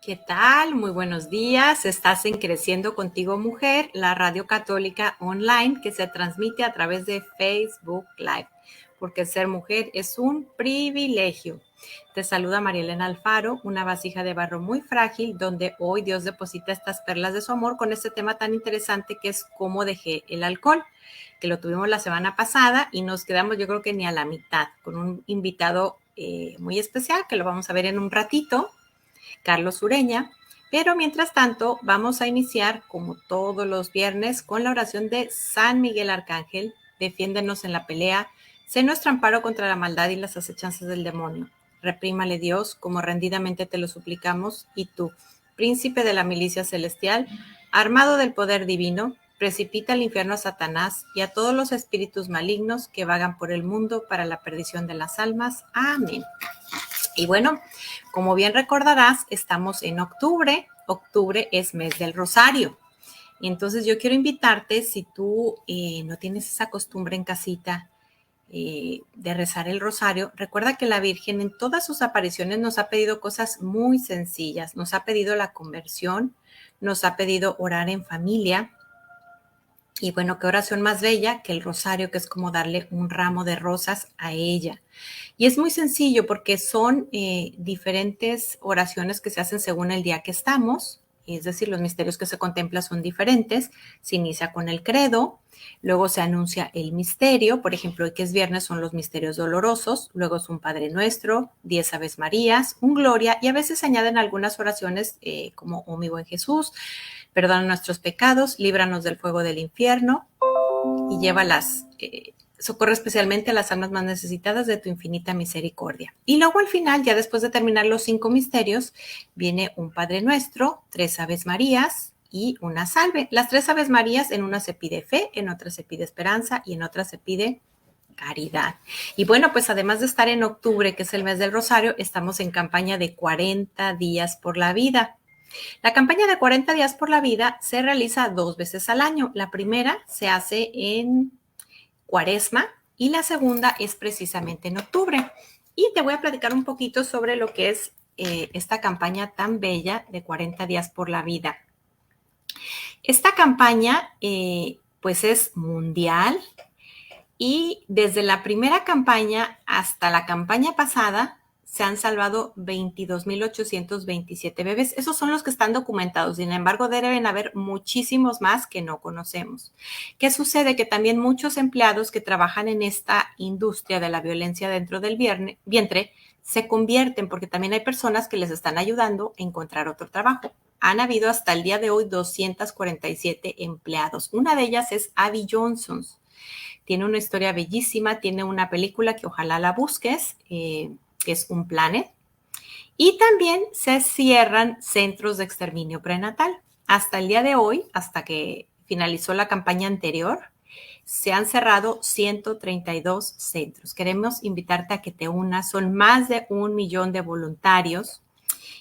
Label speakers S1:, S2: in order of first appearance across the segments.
S1: ¿Qué tal? Muy buenos días. Estás en Creciendo Contigo Mujer, la radio católica online que se transmite a través de Facebook Live, porque ser mujer es un privilegio. Te saluda Marielena Alfaro, una vasija de barro muy frágil, donde hoy Dios deposita estas perlas de su amor con este tema tan interesante que es cómo dejé el alcohol, que lo tuvimos la semana pasada y nos quedamos yo creo que ni a la mitad, con un invitado muy especial que lo vamos a ver en un ratito, Carlos Ureña. Pero mientras tanto, vamos a iniciar, como todos los viernes, con la oración de San Miguel Arcángel. Defiéndenos en la pelea, sé nuestro amparo contra la maldad y las acechanzas del demonio. Reprímale Dios, como rendidamente te lo suplicamos, y tú, príncipe de la milicia celestial, armado del poder divino, precipita al infierno a Satanás y a todos los espíritus malignos que vagan por el mundo para la perdición de las almas. Amén. Y bueno, como bien recordarás, estamos en octubre. Octubre es mes del rosario. Y entonces yo quiero invitarte, si tú no tienes esa costumbre en casita de rezar el rosario, recuerda que la Virgen en todas sus apariciones nos ha pedido cosas muy sencillas. Nos ha pedido la conversión, nos ha pedido orar en familia. Y bueno, qué oración más bella que el rosario, que es como darle un ramo de rosas a ella. Y es muy sencillo porque son diferentes oraciones que se hacen según el día que estamos, es decir, los misterios que se contemplan son diferentes. Se inicia con el credo, luego se anuncia el misterio, por ejemplo, hoy que es viernes son los misterios dolorosos, luego es un Padre Nuestro, 10 Aves Marías, un Gloria, y a veces se añaden algunas oraciones como Oh mi buen Jesús, perdona nuestros pecados, líbranos del fuego del infierno y llévalas. Socorre especialmente a las almas más necesitadas de tu infinita misericordia. Y luego al final, ya después de terminar los 5 misterios, viene un Padre Nuestro, 3 Aves Marías y una salve. Las 3 Aves Marías, en una se pide fe, en otra se pide esperanza y en otra se pide caridad. Y bueno, pues además de estar en octubre, que es el mes del Rosario, estamos en campaña de 40 días por la vida. La campaña de 40 días por la vida se realiza 2 veces al año. La primera se hace en Cuaresma y la segunda es precisamente en octubre. Y te voy a platicar un poquito sobre lo que es esta campaña tan bella de 40 días por la vida. Esta campaña pues es mundial y desde la primera campaña hasta la campaña pasada se han salvado 22,827 bebés. Esos son los que están documentados. Sin embargo, deben haber muchísimos más que no conocemos. ¿Qué sucede? Que también muchos empleados que trabajan en esta industria de la violencia dentro del vientre se convierten, porque también hay personas que les están ayudando a encontrar otro trabajo. Han habido hasta el día de hoy 247 empleados. Una de ellas es Abby Johnson. Tiene una historia bellísima, tiene una película que ojalá la busques, que es Un Planet. Y también se cierran centros de exterminio prenatal. Hasta el día de hoy, hasta que finalizó la campaña anterior, se han cerrado 132 centros. Queremos invitarte a que te unas. Son más de 1 millón de voluntarios.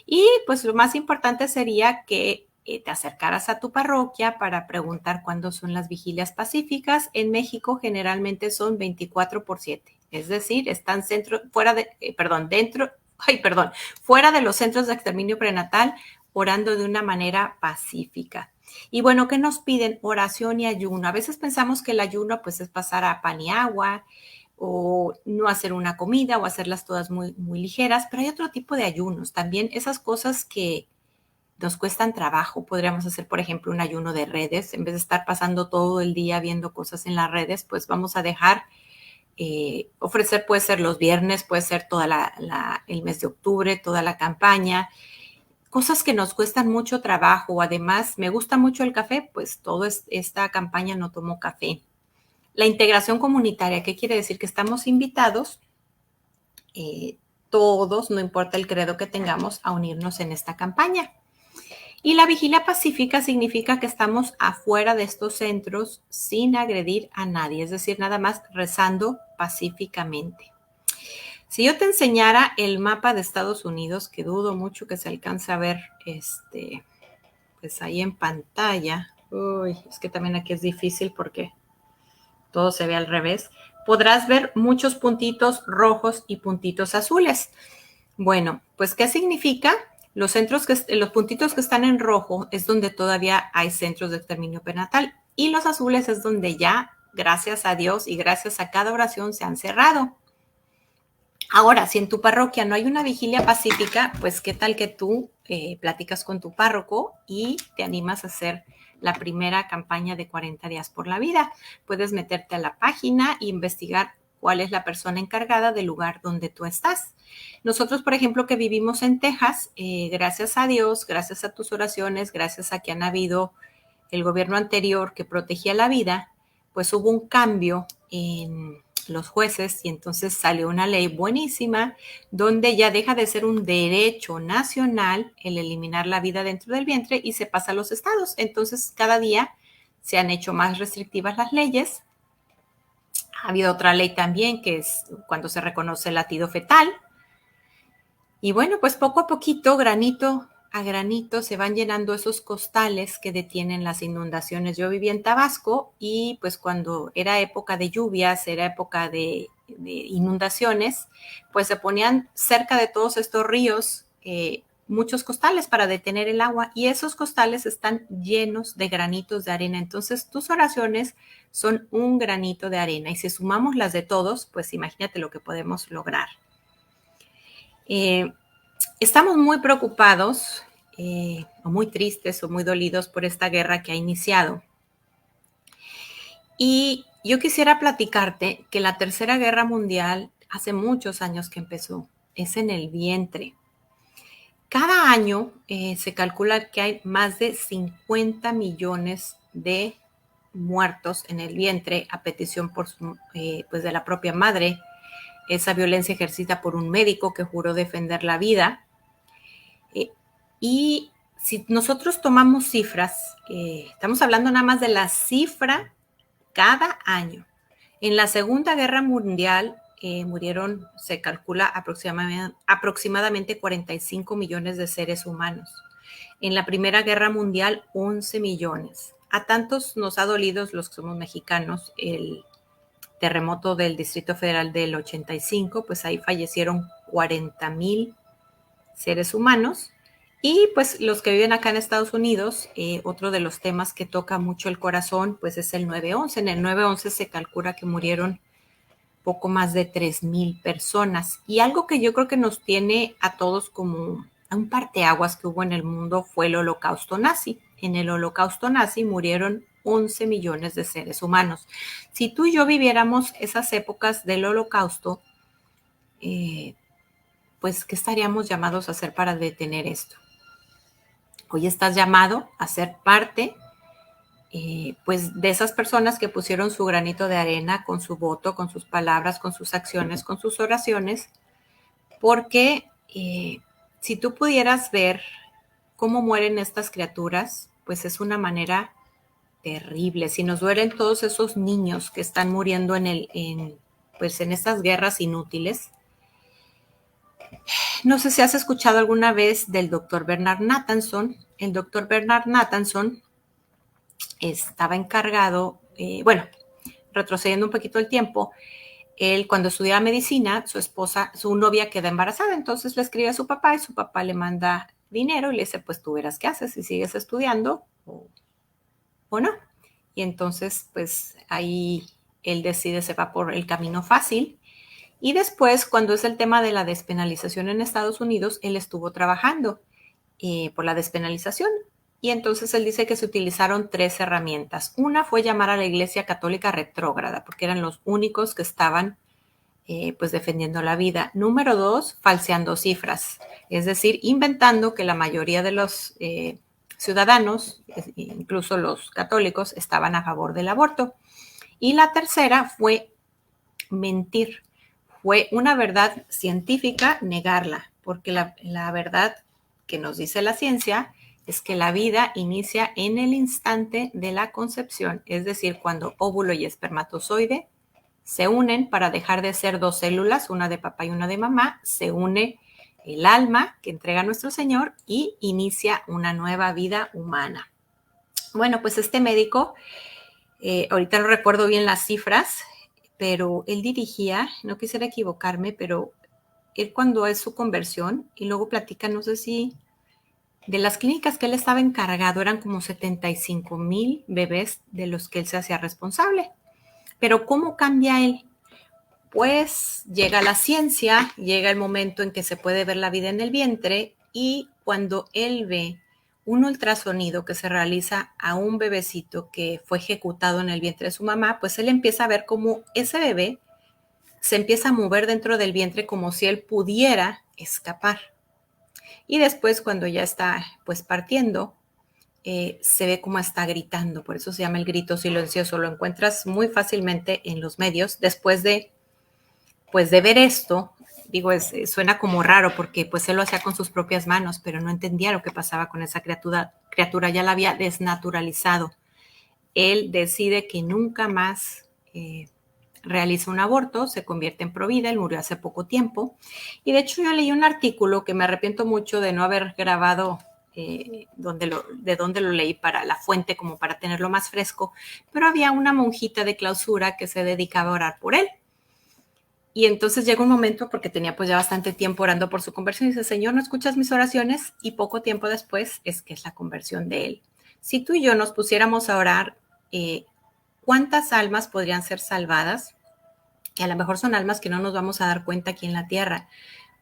S1: Y pues lo más importante sería que te acercaras a tu parroquia para preguntar cuándo son las vigilias pacíficas. En México generalmente son 24/7, es decir, están fuera de los centros de exterminio prenatal, orando de una manera pacífica. Y bueno, ¿qué nos piden? Oración y ayuno. A veces pensamos que el ayuno pues es pasar a pan y agua, o no hacer una comida o hacerlas todas muy, muy ligeras, pero hay otro tipo de ayunos. También esas cosas que nos cuestan trabajo. Podríamos hacer, por ejemplo, un ayuno de redes. En vez de estar pasando todo el día viendo cosas en las redes, pues vamos a dejar ofrecer, puede ser los viernes, puede ser todo el mes de octubre, toda la campaña. Cosas que nos cuestan mucho trabajo. Además, me gusta mucho el café, pues toda esta campaña no tomo café. La integración comunitaria, ¿qué quiere decir? Que estamos invitados todos, no importa el credo que tengamos, a unirnos en esta campaña. Y la vigilia pacífica significa que estamos afuera de estos centros sin agredir a nadie, es decir, nada más rezando pacíficamente. Si yo te enseñara el mapa de Estados Unidos, que dudo mucho que se alcance a ver pues ahí en pantalla, es que también aquí es difícil porque todo se ve al revés, podrás ver muchos puntitos rojos y puntitos azules. Bueno, pues ¿qué significa? Los puntitos que están en rojo es donde todavía hay centros de exterminio perinatal y los azules es donde ya, gracias a Dios y gracias a cada oración, se han cerrado. Ahora, si en tu parroquia no hay una vigilia pacífica, pues qué tal que tú platicas con tu párroco y te animas a hacer la primera campaña de 40 días por la vida. Puedes meterte a la página e investigar cuál es la persona encargada del lugar donde tú estás. Nosotros, por ejemplo, que vivimos en Texas, gracias a Dios, gracias a tus oraciones, gracias a que han habido el gobierno anterior que protegía la vida, pues hubo un cambio en los jueces y entonces salió una ley buenísima donde ya deja de ser un derecho nacional el eliminar la vida dentro del vientre y se pasa a los estados. Entonces cada día se han hecho más restrictivas las leyes. Ha habido otra ley también que es cuando se reconoce el latido fetal. Y bueno, pues poco a poquito, granito a granito, se van llenando esos costales que detienen las inundaciones. Yo viví en Tabasco y pues cuando era época de lluvias, era época de inundaciones, pues se ponían cerca de todos estos ríos muchos costales para detener el agua y esos costales están llenos de granitos de arena. Entonces tus oraciones son un granito de arena y si sumamos las de todos, pues imagínate lo que podemos lograr. Estamos muy preocupados o muy tristes o muy dolidos por esta guerra que ha iniciado. Y yo quisiera platicarte que la Tercera Guerra Mundial hace muchos años que empezó. Es en el vientre. Cada año se calcula que hay más de 50 millones de muertos en el vientre a petición pues de la propia madre. Esa violencia ejercida por un médico que juró defender la vida. Y si nosotros tomamos cifras, estamos hablando nada más de la cifra cada año. En la Segunda Guerra Mundial murieron, se calcula, aproximadamente 45 millones de seres humanos. En la Primera Guerra Mundial, 11 millones. A tantos nos ha dolido los que somos mexicanos el terremoto del Distrito Federal del 85, pues ahí fallecieron 40,000 seres humanos. Y pues los que viven acá en Estados Unidos, otro de los temas que toca mucho el corazón, pues es el 9/11. En el 9/11 se calcula que murieron poco más de 3,000 personas. Y algo que yo creo que nos tiene a todos como un parteaguas que hubo en el mundo fue el holocausto nazi. En el holocausto nazi murieron 11 millones de seres humanos. Si tú y yo viviéramos esas épocas del holocausto, pues, ¿qué estaríamos llamados a hacer para detener esto? Hoy estás llamado a ser parte pues de esas personas que pusieron su granito de arena con su voto, con sus palabras, con sus acciones, con sus oraciones, porque si tú pudieras ver cómo mueren estas criaturas, pues es una manera terrible. Si nos duelen todos esos niños que están muriendo pues en estas guerras inútiles. No sé si has escuchado alguna vez del doctor Bernard Nathanson. El doctor Bernard Nathanson estaba encargado, retrocediendo un poquito el tiempo, él cuando estudiaba medicina, su novia queda embarazada, entonces le escribe a su papá y su papá le manda dinero y le dice, pues tú verás qué haces, si sigues estudiando o no. Y entonces, pues ahí él decide, se va por el camino fácil. Y después, cuando es el tema de la despenalización en Estados Unidos, él estuvo trabajando por la despenalización. Y entonces él dice que se utilizaron 3 herramientas. Una fue llamar a la Iglesia Católica retrógrada, porque eran los únicos que estaban pues defendiendo la vida. Número 2, falseando cifras, es decir, inventando que la mayoría de los ciudadanos, incluso los católicos, estaban a favor del aborto. Y la tercera fue mentir. Fue una verdad científica negarla, porque la verdad que nos dice la ciencia es que la vida inicia en el instante de la concepción, es decir, cuando óvulo y espermatozoide se unen para dejar de ser 2 células, una de papá y una de mamá, se une el alma que entrega nuestro Señor y inicia una nueva vida humana. Bueno, pues este médico, ahorita no recuerdo bien las cifras, pero él dirigía, no quisiera equivocarme, pero él cuando es su conversión, y luego platica, no sé si De las clínicas que él estaba encargado eran como 75,000 bebés de los que él se hacía responsable. Pero ¿cómo cambia él? Pues llega la ciencia, llega el momento en que se puede ver la vida en el vientre y cuando él ve un ultrasonido que se realiza a un bebecito que fue ejecutado en el vientre de su mamá, pues él empieza a ver cómo ese bebé se empieza a mover dentro del vientre como si él pudiera escapar. Y después cuando ya está pues partiendo, se ve cómo está gritando, por eso se llama el grito silencioso, lo encuentras muy fácilmente en los medios. Después de pues de ver esto, digo, suena como raro porque pues él lo hacía con sus propias manos, pero no entendía lo que pasaba con esa criatura ya la había desnaturalizado. Él decide que nunca más realiza un aborto, se convierte en provida, él murió hace poco tiempo. Y de hecho yo leí un artículo que me arrepiento mucho de no haber grabado de dónde lo leí para la fuente, como para tenerlo más fresco, pero había una monjita de clausura que se dedicaba a orar por él. Y entonces llega un momento, porque tenía pues ya bastante tiempo orando por su conversión, y dice, Señor, ¿no escuchas mis oraciones? Y poco tiempo después es que es la conversión de él. Si tú y yo nos pusiéramos a orar, ¿cuántas almas podrían ser salvadas? Y a lo mejor son almas que no nos vamos a dar cuenta aquí en la tierra,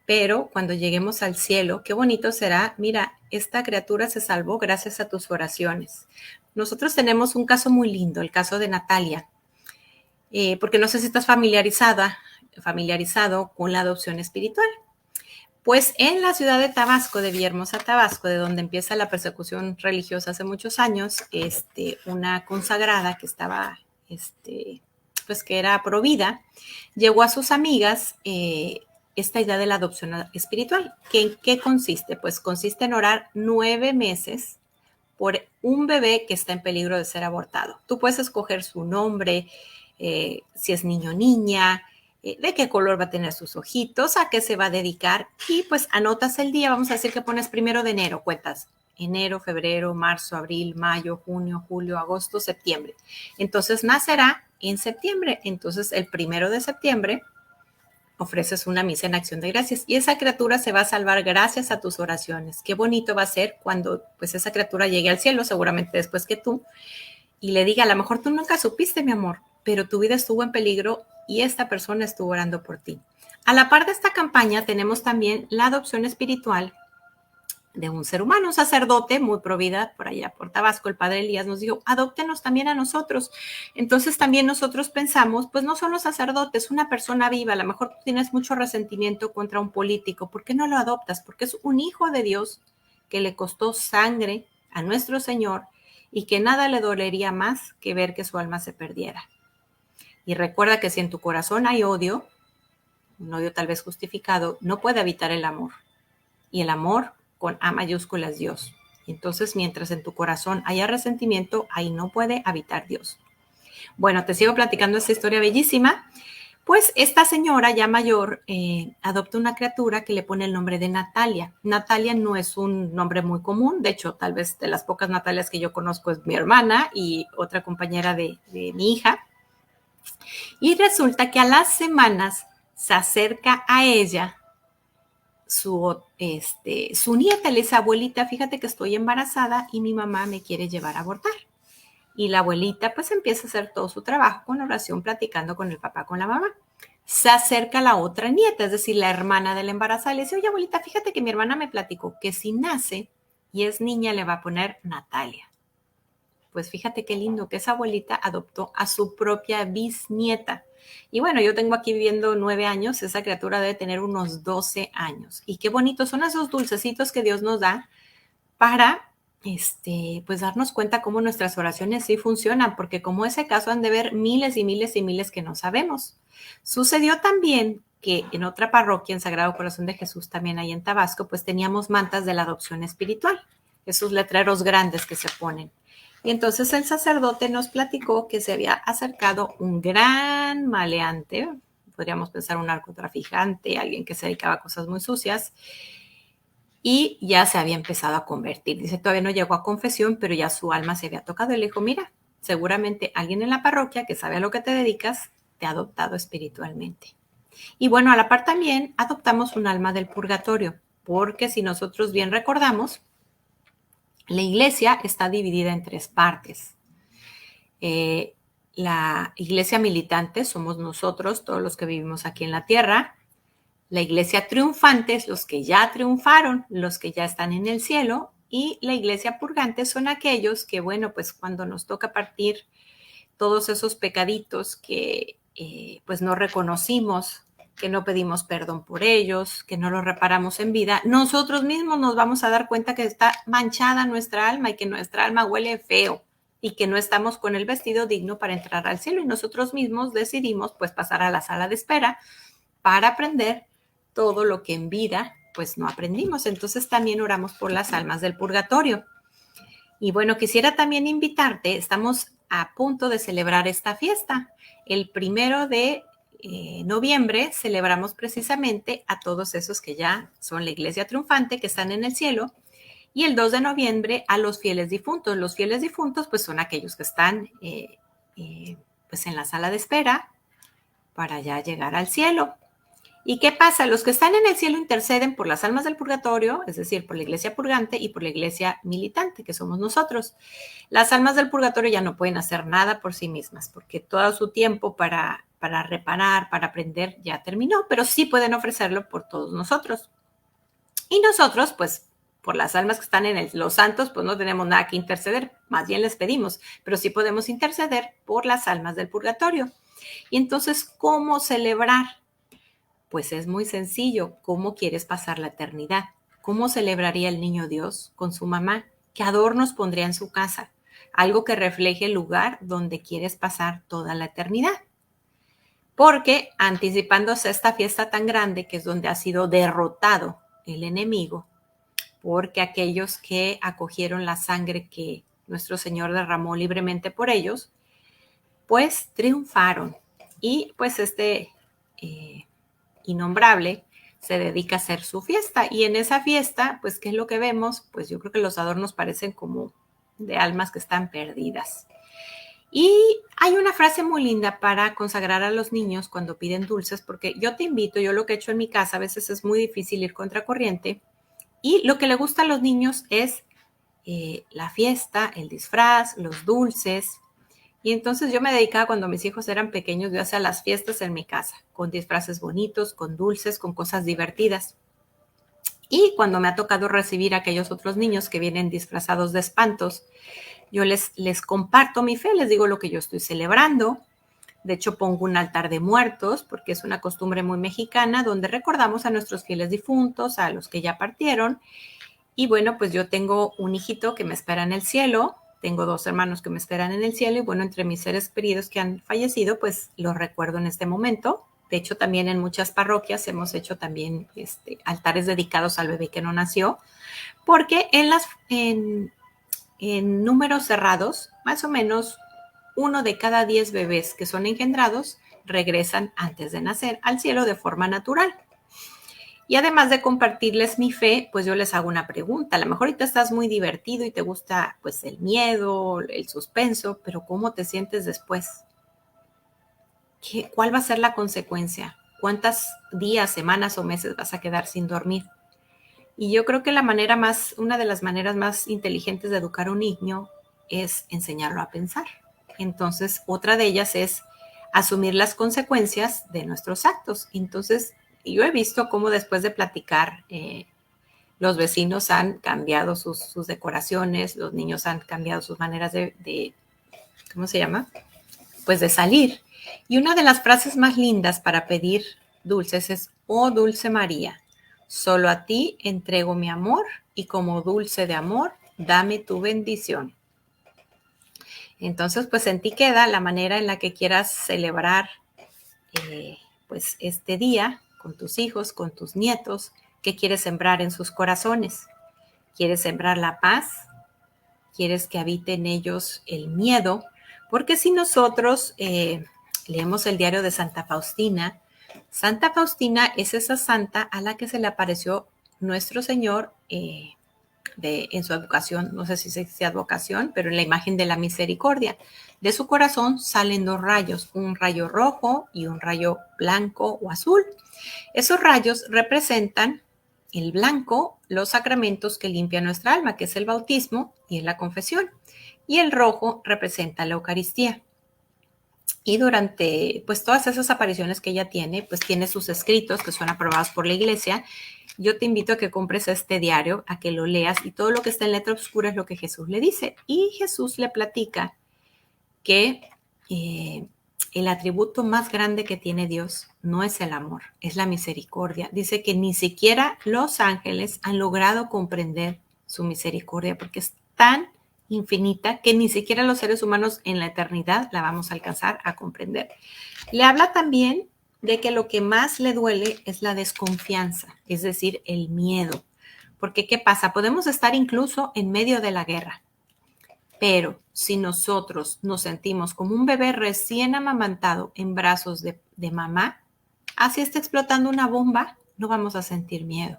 S1: pero cuando lleguemos al cielo, qué bonito será, mira, esta criatura se salvó gracias a tus oraciones. Nosotros tenemos un caso muy lindo, el caso de Natalia, porque no sé si estás familiarizado con la adopción espiritual. Pues en la ciudad de Tabasco, de Villahermosa, Tabasco, de donde empieza la persecución religiosa hace muchos años, una consagrada que estaba, pues que era provida, llegó a sus amigas esta idea de la adopción espiritual. ¿En qué consiste? Pues consiste en orar 9 meses por un bebé que está en peligro de ser abortado. Tú puedes escoger su nombre, si es niño o niña, de qué color va a tener sus ojitos, a qué se va a dedicar y pues anotas el día, vamos a decir que pones 1 de enero, cuentas enero, febrero, marzo, abril, mayo, junio, julio, agosto, septiembre. Entonces nacerá en septiembre, entonces el 1 de septiembre ofreces una misa en acción de gracias y esa criatura se va a salvar gracias a tus oraciones. Qué bonito va a ser cuando pues esa criatura llegue al cielo, seguramente después que tú, y le diga, a lo mejor tú nunca supiste, mi amor, pero tu vida estuvo en peligro y esta persona estuvo orando por ti. A la par de esta campaña tenemos también la adopción espiritual de un ser humano, un sacerdote muy pro vida por allá por Tabasco, el padre Elías nos dijo, adóptenos también a nosotros. Entonces también nosotros pensamos, pues no son los sacerdotes, una persona viva, a lo mejor tú tienes mucho resentimiento contra un político, ¿por qué no lo adoptas? Porque es un hijo de Dios que le costó sangre a nuestro Señor y que nada le dolería más que ver que su alma se perdiera. Y recuerda que si en tu corazón hay odio, un odio tal vez justificado, no puede habitar el amor. Y el amor con A mayúscula es Dios. Entonces, mientras en tu corazón haya resentimiento, ahí no puede habitar Dios. Bueno, te sigo platicando esta historia bellísima. Pues esta señora ya mayor adopta una criatura que le pone el nombre de Natalia. Natalia no es un nombre muy común, de hecho, tal vez de las pocas Natalias que yo conozco es mi hermana y otra compañera de mi hija. Y resulta que a las semanas se acerca a ella su nieta, le dice, abuelita, fíjate que estoy embarazada y mi mamá me quiere llevar a abortar. Y la abuelita pues empieza a hacer todo su trabajo con oración, platicando con el papá, con la mamá. Se acerca la otra nieta, es decir, la hermana de la embarazada, y le dice, oye abuelita, fíjate que mi hermana me platicó que si nace y es niña le va a poner Natalia. Pues fíjate qué lindo que esa abuelita adoptó a su propia bisnieta. Y bueno, yo tengo aquí viviendo 9 años, esa criatura debe tener unos 12 años. Y qué bonitos son esos dulcecitos que Dios nos da para, pues darnos cuenta cómo nuestras oraciones sí funcionan, porque como ese caso han de ver miles y miles y miles que no sabemos. Sucedió también que en otra parroquia, en Sagrado Corazón de Jesús, también ahí en Tabasco, pues teníamos mantas de la adopción espiritual, esos letreros grandes que se ponen. Y entonces el sacerdote nos platicó que se había acercado un gran maleante, podríamos pensar un narcotraficante, alguien que se dedicaba a cosas muy sucias, y ya se había empezado a convertir. Dice, todavía no llegó a confesión, pero ya su alma se había tocado. Y le dijo, mira, seguramente alguien en la parroquia que sabe a lo que te dedicas, te ha adoptado espiritualmente. Y bueno, a la par también adoptamos un alma del purgatorio, porque si nosotros bien recordamos, La iglesia está dividida en tres partes. La iglesia militante somos nosotros, todos los que vivimos aquí en la tierra. La iglesia triunfante es los que ya triunfaron, los que ya están en el cielo. Y la iglesia purgante son aquellos que, bueno, pues cuando nos toca partir todos esos pecaditos que pues no reconocimos, que no pedimos perdón por ellos, que no los reparamos en vida, nosotros mismos nos vamos a dar cuenta que está manchada nuestra alma y que nuestra alma huele feo y que no estamos con el vestido digno para entrar al cielo, y nosotros mismos decidimos pues pasar a la sala de espera para aprender todo lo que en vida pues no aprendimos. Entonces también oramos por las almas del purgatorio. Y bueno, quisiera también invitarte, estamos a punto de celebrar esta fiesta. El 1 de noviembre celebramos precisamente a todos esos que ya son la iglesia triunfante, que están en el cielo, y el 2 de noviembre a los fieles difuntos. Los fieles difuntos pues son aquellos que están pues en la sala de espera para ya llegar al cielo. ¿Y qué pasa? Los que están en el cielo interceden por las almas del purgatorio, es decir, por la iglesia purgante y por la iglesia militante, que somos nosotros. Las almas del purgatorio ya no pueden hacer nada por sí mismas, porque todo su tiempo para reparar, para aprender, ya terminó, pero sí pueden ofrecerlo por todos nosotros. Y nosotros, pues, por las almas que están en los santos, pues no tenemos nada que interceder, más bien les pedimos, pero sí podemos interceder por las almas del purgatorio. Y entonces, ¿cómo celebrar? Pues es muy sencillo. ¿Cómo quieres pasar la eternidad? ¿Cómo celebraría el niño Dios con su mamá? ¿Qué adornos pondría en su casa? Algo que refleje el lugar donde quieres pasar toda la eternidad. Porque anticipándose a esta fiesta tan grande, que es donde ha sido derrotado el enemigo, porque aquellos que acogieron la sangre que nuestro Señor derramó libremente por ellos, pues triunfaron. Y pues innombrable se dedica a hacer su fiesta, y en esa fiesta, pues, ¿qué es lo que vemos? Pues yo creo que los adornos parecen como de almas que están perdidas. Y hay una frase muy linda para consagrar a los niños cuando piden dulces, porque yo te invito, yo lo que he hecho en mi casa, a veces es muy difícil ir contracorriente, y lo que le gusta a los niños es la fiesta, el disfraz, los dulces. Y entonces yo me dedicaba, cuando mis hijos eran pequeños, yo hacía las fiestas en mi casa, con disfraces bonitos, con dulces, con cosas divertidas. Y cuando me ha tocado recibir a aquellos otros niños que vienen disfrazados de espantos, yo les comparto mi fe, les digo lo que yo estoy celebrando. De hecho, pongo un altar de muertos, porque es una costumbre muy mexicana, donde recordamos a nuestros fieles difuntos, a los que ya partieron. Y bueno, pues yo tengo un hijito que me espera en el cielo, tengo 2 hermanos que me esperan en el cielo, y bueno, entre mis seres queridos que han fallecido, pues los recuerdo en este momento. De hecho, también en muchas parroquias hemos hecho también altares dedicados al bebé que no nació, porque en números cerrados, más o menos 1 de cada 10 bebés que son engendrados regresan antes de nacer al cielo de forma natural. Y además de compartirles mi fe, pues yo les hago una pregunta. A lo mejor ahorita estás muy divertido y te gusta pues el miedo, el suspenso, pero ¿cómo te sientes después? ¿Cuál va a ser la consecuencia? ¿Cuántos días, semanas o meses vas a quedar sin dormir? Y yo creo que una de las maneras más inteligentes de educar a un niño es enseñarlo a pensar. Entonces, otra de ellas es asumir las consecuencias de nuestros actos. Entonces, yo he visto cómo después de platicar, los vecinos han cambiado sus decoraciones, los niños han cambiado sus maneras ¿cómo se llama? Pues de salir. Y una de las frases más lindas para pedir dulces es: oh dulce María, solo a ti entrego mi amor, y como dulce de amor, dame tu bendición. Entonces, pues en ti queda la manera en la que quieras celebrar pues este día con tus hijos, con tus nietos. ¿Qué quieres sembrar en sus corazones? ¿Quieres sembrar la paz? ¿Quieres que habite en ellos el miedo? Porque si nosotros leemos el diario de Santa Faustina es esa santa a la que se le apareció nuestro Señor en su advocación, no sé si sea advocación, pero en la imagen de la misericordia. De su corazón salen 2 rayos, un rayo rojo y un rayo blanco o azul. Esos rayos representan el blanco, los sacramentos que limpian nuestra alma, que es el bautismo y la confesión. Y el rojo representa la Eucaristía. Y durante pues todas esas apariciones que ella tiene, pues tiene sus escritos que son aprobados por la iglesia. Yo te invito a que compres este diario, a que lo leas, y todo lo que está en letra oscura es lo que Jesús le dice. Y Jesús le platica que el atributo más grande que tiene Dios no es el amor, es la misericordia. Dice que ni siquiera los ángeles han logrado comprender su misericordia porque es tan infinita que ni siquiera los seres humanos en la eternidad la vamos a alcanzar a comprender. Le habla también de que lo que más le duele es la desconfianza, es decir, el miedo. Porque ¿qué pasa? Podemos estar incluso en medio de la guerra, pero si nosotros nos sentimos como un bebé recién amamantado en brazos de mamá, así está explotando una bomba, no vamos a sentir miedo.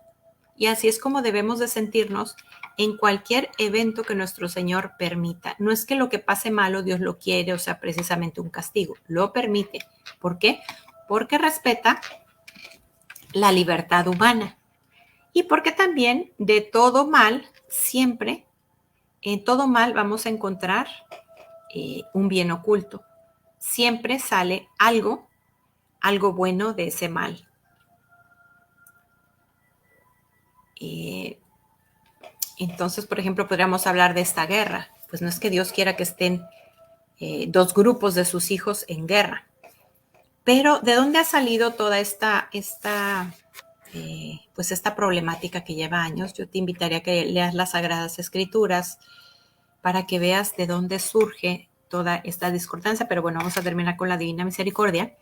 S1: Y así es como debemos de sentirnos en cualquier evento que nuestro Señor permita. No es que lo que pase malo Dios lo quiere, o sea, precisamente un castigo. Lo permite. ¿Por qué? Porque respeta la libertad humana. Y porque también de todo mal, siempre, en todo mal vamos a encontrar un bien oculto. Siempre sale algo bueno de ese mal. Entonces, por ejemplo, podríamos hablar de esta guerra. Pues no es que Dios quiera que estén dos grupos de sus hijos en guerra. Pero ¿de dónde ha salido toda esta problemática que lleva años? Yo te invitaría a que leas las Sagradas Escrituras para que veas de dónde surge toda esta discordancia. Pero bueno, vamos a terminar con la Divina Misericordia.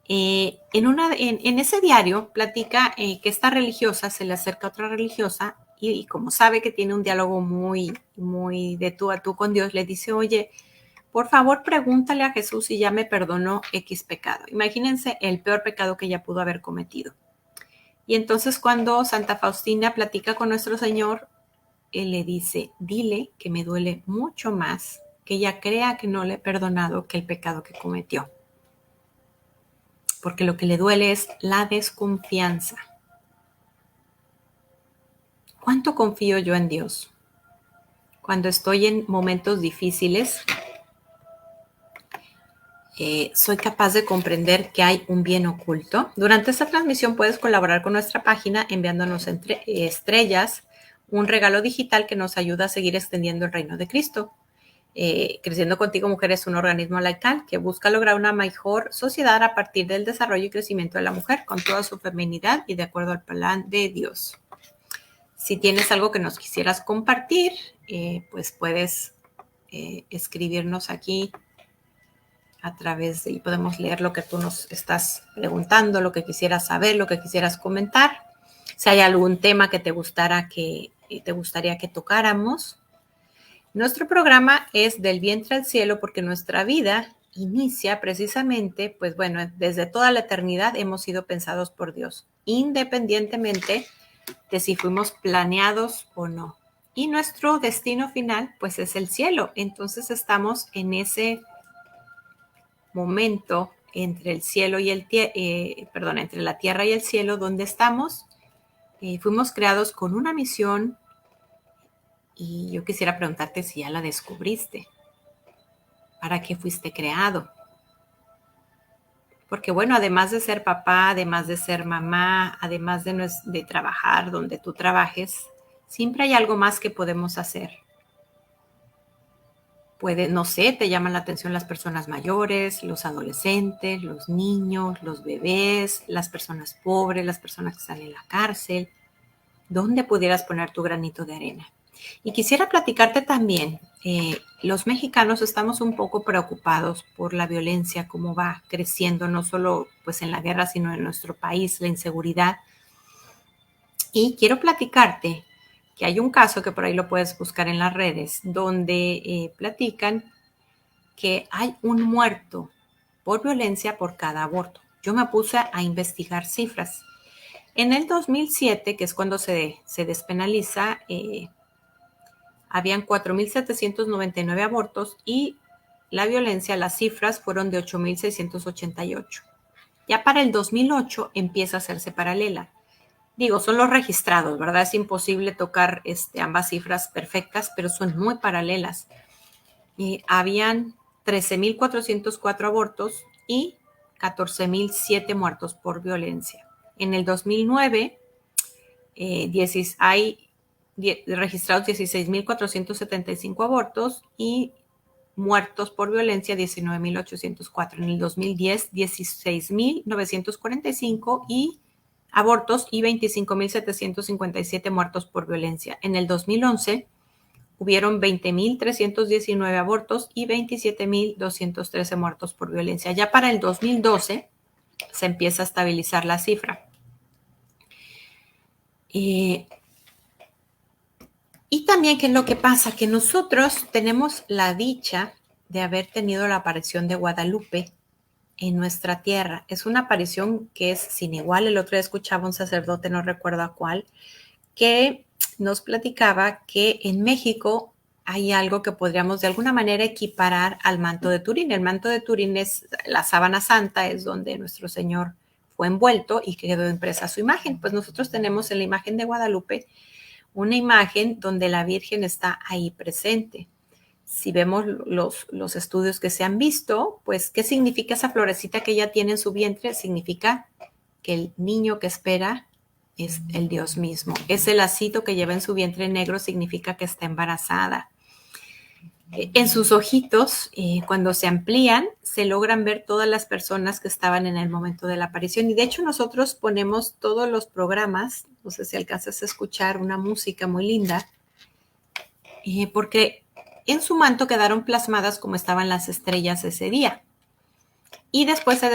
S1: En ese diario platica que esta religiosa se le acerca a otra religiosa y como sabe que tiene un diálogo muy, muy de tú a tú con Dios, le dice, oye, por favor pregúntale a Jesús si ya me perdonó X pecado. Imagínense el peor pecado que ella pudo haber cometido. Y entonces cuando Santa Faustina platica con nuestro Señor, él le dice, dile que me duele mucho más que ella crea que no le he perdonado que el pecado que cometió. Porque lo que le duele es la desconfianza. ¿Cuánto confío yo en Dios? Cuando estoy en momentos difíciles, soy capaz de comprender que hay un bien oculto. Durante esta transmisión puedes colaborar con nuestra página enviándonos estrellas, un regalo digital que nos ayuda a seguir extendiendo el reino de Cristo. Creciendo Contigo Mujer es un organismo laical que busca lograr una mejor sociedad a partir del desarrollo y crecimiento de la mujer con toda su feminidad y de acuerdo al plan de Dios. Si tienes algo que nos quisieras compartir, pues puedes escribirnos aquí a través de, y podemos leer lo que tú nos estás preguntando, lo que quisieras saber, lo que quisieras comentar. Si hay algún tema que te gustaría que tocáramos. Nuestro programa es Del Vientre al Cielo porque nuestra vida inicia precisamente, pues bueno, desde toda la eternidad hemos sido pensados por Dios, independientemente de si fuimos planeados o no. Y nuestro destino final, pues es el cielo. Entonces estamos en ese momento entre el cielo y entre la tierra y el cielo, donde estamos. Fuimos creados con una misión. Y yo quisiera preguntarte si ya la descubriste. ¿Para qué fuiste creado? Porque bueno, además de ser papá, además de ser mamá, además de trabajar donde tú trabajes, siempre hay algo más que podemos hacer. No sé, te llaman la atención las personas mayores, los adolescentes, los niños, los bebés, las personas pobres, las personas que están en la cárcel. ¿Dónde pudieras poner tu granito de arena? Y quisiera platicarte también, los mexicanos estamos un poco preocupados por la violencia, cómo va creciendo, no solo pues en la guerra, sino en nuestro país, la inseguridad. Y quiero platicarte que hay un caso que por ahí lo puedes buscar en las redes, donde platican que hay un muerto por violencia por cada aborto. Yo me puse a investigar cifras. En el 2007, que es cuando se despenaliza, habían 4.799 abortos y la violencia, las cifras fueron de 8.688. Ya para el 2008 empieza a hacerse paralela. Digo, son los registrados, ¿verdad? Es imposible tocar ambas cifras perfectas, pero son muy paralelas. Habían 13.404 abortos y 14.007 muertos por violencia. En el 2009 hay registrados 16.475 abortos y muertos por violencia 19.804. En el 2010, 16.945 y abortos y 25.757 muertos por violencia. En el 2011 hubieron 20.319 abortos y 27.213 muertos por violencia. Ya para el 2012 se empieza a estabilizar la cifra. Y también, ¿qué es lo que pasa? Que nosotros tenemos la dicha de haber tenido la aparición de Guadalupe en nuestra tierra. Es una aparición que es sin igual. El otro día escuchaba un sacerdote, no recuerdo a cuál, que nos platicaba que en México hay algo que podríamos de alguna manera equiparar al manto de Turín. El manto de Turín es la sábana santa, es donde nuestro Señor fue envuelto y quedó impresa su imagen. Pues nosotros tenemos en la imagen de Guadalupe una imagen donde la Virgen está ahí presente. Si vemos los estudios que se han visto, pues, ¿qué significa esa florecita que ella tiene en su vientre? Significa que el niño que espera es el Dios mismo. Ese lacito que lleva en su vientre negro significa que está embarazada. En sus ojitos, cuando se amplían, se logran ver todas las personas que estaban en el momento de la aparición. Y de hecho nosotros ponemos todos los programas, no sé si alcanzas a escuchar una música muy linda, porque en su manto quedaron plasmadas como estaban las estrellas ese día. Y después se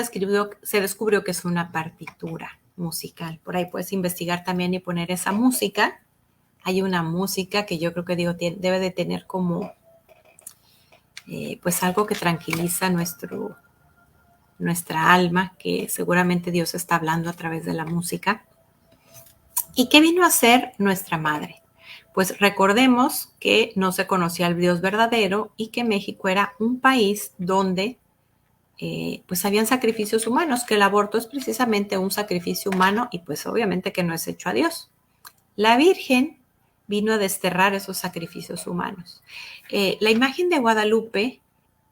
S1: descubrió que es una partitura musical. Por ahí puedes investigar también y poner esa música. Hay una música que yo creo que debe de tener como pues algo que tranquiliza nuestra alma, que seguramente Dios está hablando a través de la música. ¿Y qué vino a ser nuestra madre? Pues recordemos que no se conocía al Dios verdadero y que México era un país donde pues habían sacrificios humanos, que el aborto es precisamente un sacrificio humano y pues obviamente que no es hecho a Dios. La Virgen vino a desterrar esos sacrificios humanos. La imagen de Guadalupe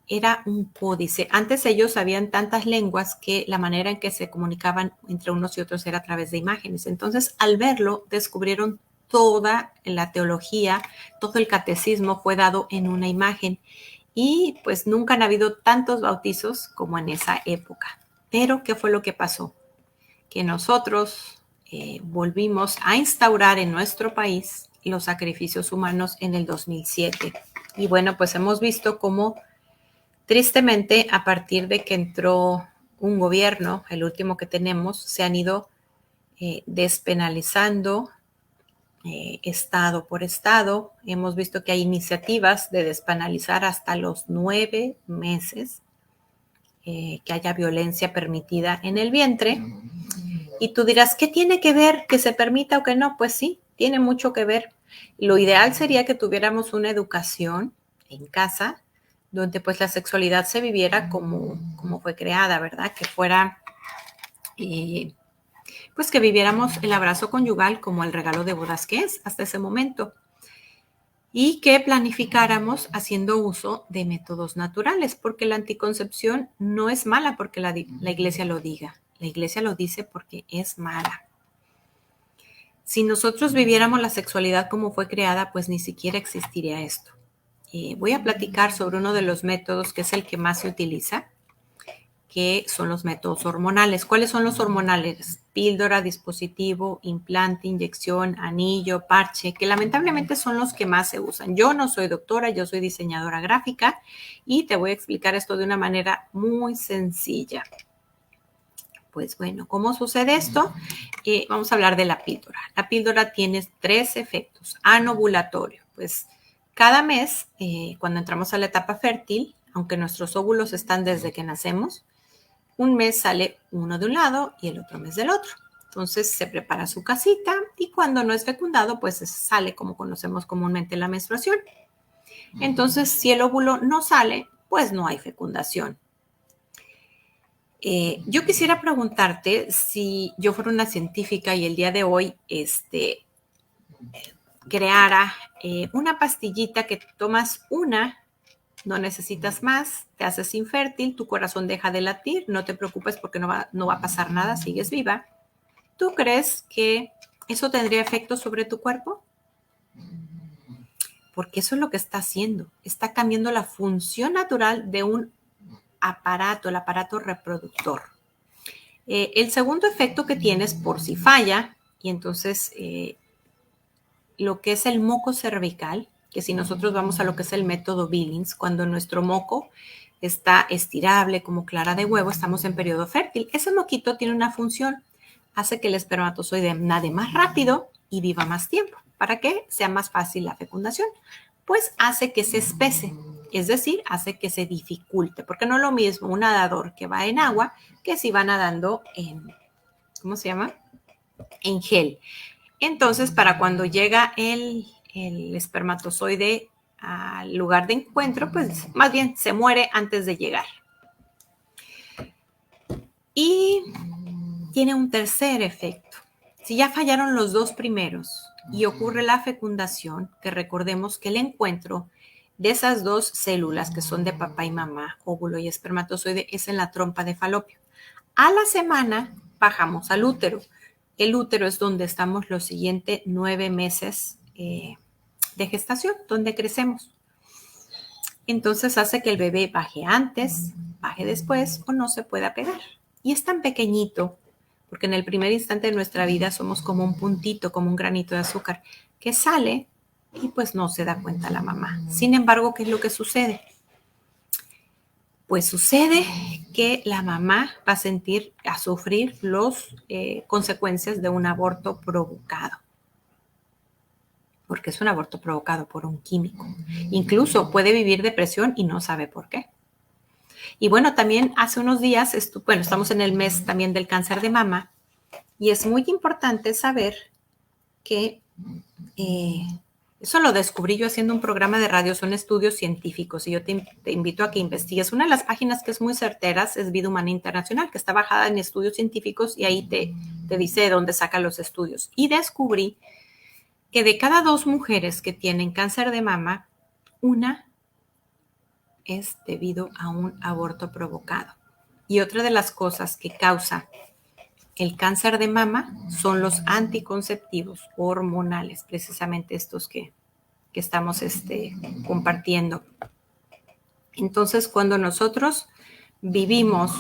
S1: era un códice. Antes ellos sabían tantas lenguas que la manera en que se comunicaban entre unos y otros era a través de imágenes. Entonces, al verlo, descubrieron toda la teología, todo el catecismo fue dado en una imagen. Y pues nunca han habido tantos bautizos como en esa época. Pero, ¿qué fue lo que pasó? Que nosotros volvimos a instaurar en nuestro país los sacrificios humanos en el 2007. Y bueno, pues hemos visto cómo tristemente a partir de que entró un gobierno, el último que tenemos, se han ido despenalizando estado por estado. Hemos visto que hay iniciativas de despenalizar hasta los 9 meses que haya violencia permitida en el vientre. Y tú dirás, ¿qué tiene que ver que se permita o que no? Pues sí, tiene mucho que ver. Lo ideal sería que tuviéramos una educación en casa donde pues la sexualidad se viviera como fue creada, ¿verdad? Que fuera, pues que viviéramos el abrazo conyugal como el regalo de bodas que es hasta ese momento. Y que planificáramos haciendo uso de métodos naturales, porque la anticoncepción no es mala porque la iglesia lo diga. La iglesia lo dice porque es mala. Si nosotros viviéramos la sexualidad como fue creada, pues ni siquiera existiría esto. Voy a platicar sobre uno de los métodos que es el que más se utiliza, que son los métodos hormonales. ¿Cuáles son los hormonales? Píldora, dispositivo, implante, inyección, anillo, parche, que lamentablemente son los que más se usan. Yo no soy doctora, yo soy diseñadora gráfica y te voy a explicar esto de una manera muy sencilla. Pues bueno, ¿cómo sucede esto? Vamos a hablar de la píldora. La píldora tiene 3 efectos. Anovulatorio, pues cada mes, cuando entramos a la etapa fértil, aunque nuestros óvulos están desde que nacemos, un mes sale uno de un lado y el otro mes del otro. Entonces se prepara su casita y cuando no es fecundado, pues sale como conocemos comúnmente la menstruación. Entonces, si el óvulo no sale, pues no hay fecundación. Yo quisiera preguntarte si yo fuera una científica y el día de hoy creara una pastillita que tomas una, no necesitas más, te haces infértil, tu corazón deja de latir, no te preocupes porque no va a pasar nada, sigues viva. ¿Tú crees que eso tendría efecto sobre tu cuerpo? Porque eso es lo que está haciendo. Está cambiando la función natural de un aparato, el aparato reproductor. El segundo efecto que tienes por si falla, y entonces lo que es el moco cervical, que si nosotros vamos a lo que es el método Billings, cuando nuestro moco está estirable como clara de huevo, estamos en periodo fértil. Ese moquito tiene una función, hace que el espermatozoide nade más rápido y viva más tiempo. ¿Para que sea más fácil la fecundación? Pues hace que se espese, es decir, hace que se dificulte, porque no es lo mismo un nadador que va en agua que si va nadando en, ¿cómo se llama? En gel. Entonces, para cuando llega el espermatozoide al lugar de encuentro, pues más bien se muere antes de llegar. Y tiene un tercer efecto. Si ya fallaron los dos primeros y ocurre la fecundación, que recordemos que el encuentro de esas dos células que son de papá y mamá, óvulo y espermatozoide, es en la trompa de falopio. A la semana bajamos al útero. El útero es donde estamos los siguientes 9 meses de gestación, donde crecemos. Entonces hace que el bebé baje antes, baje después o no se pueda pegar. Y es tan pequeñito, porque en el primer instante de nuestra vida somos como un puntito, como un granito de azúcar, que sale y pues no se da cuenta la mamá. Sin embargo, ¿qué es lo que sucede? Pues sucede que la mamá va a sufrir las consecuencias de un aborto provocado, porque es un aborto provocado por un químico. Incluso puede vivir depresión y no sabe por qué. Y bueno, también hace unos días, estamos en el mes también del cáncer de mama, y es muy importante saber que eso lo descubrí yo haciendo un programa de radio, son estudios científicos y yo te invito a que investigues. Una de las páginas que es muy certera es Vida Humana Internacional, que está bajada en estudios científicos y ahí te dice de dónde saca los estudios. Y descubrí que de cada 2 mujeres que tienen cáncer de mama, una es debido a un aborto provocado. Y otra de las cosas que causa el cáncer de mama son los anticonceptivos hormonales, precisamente estos que estamos compartiendo. Entonces, cuando nosotros vivimos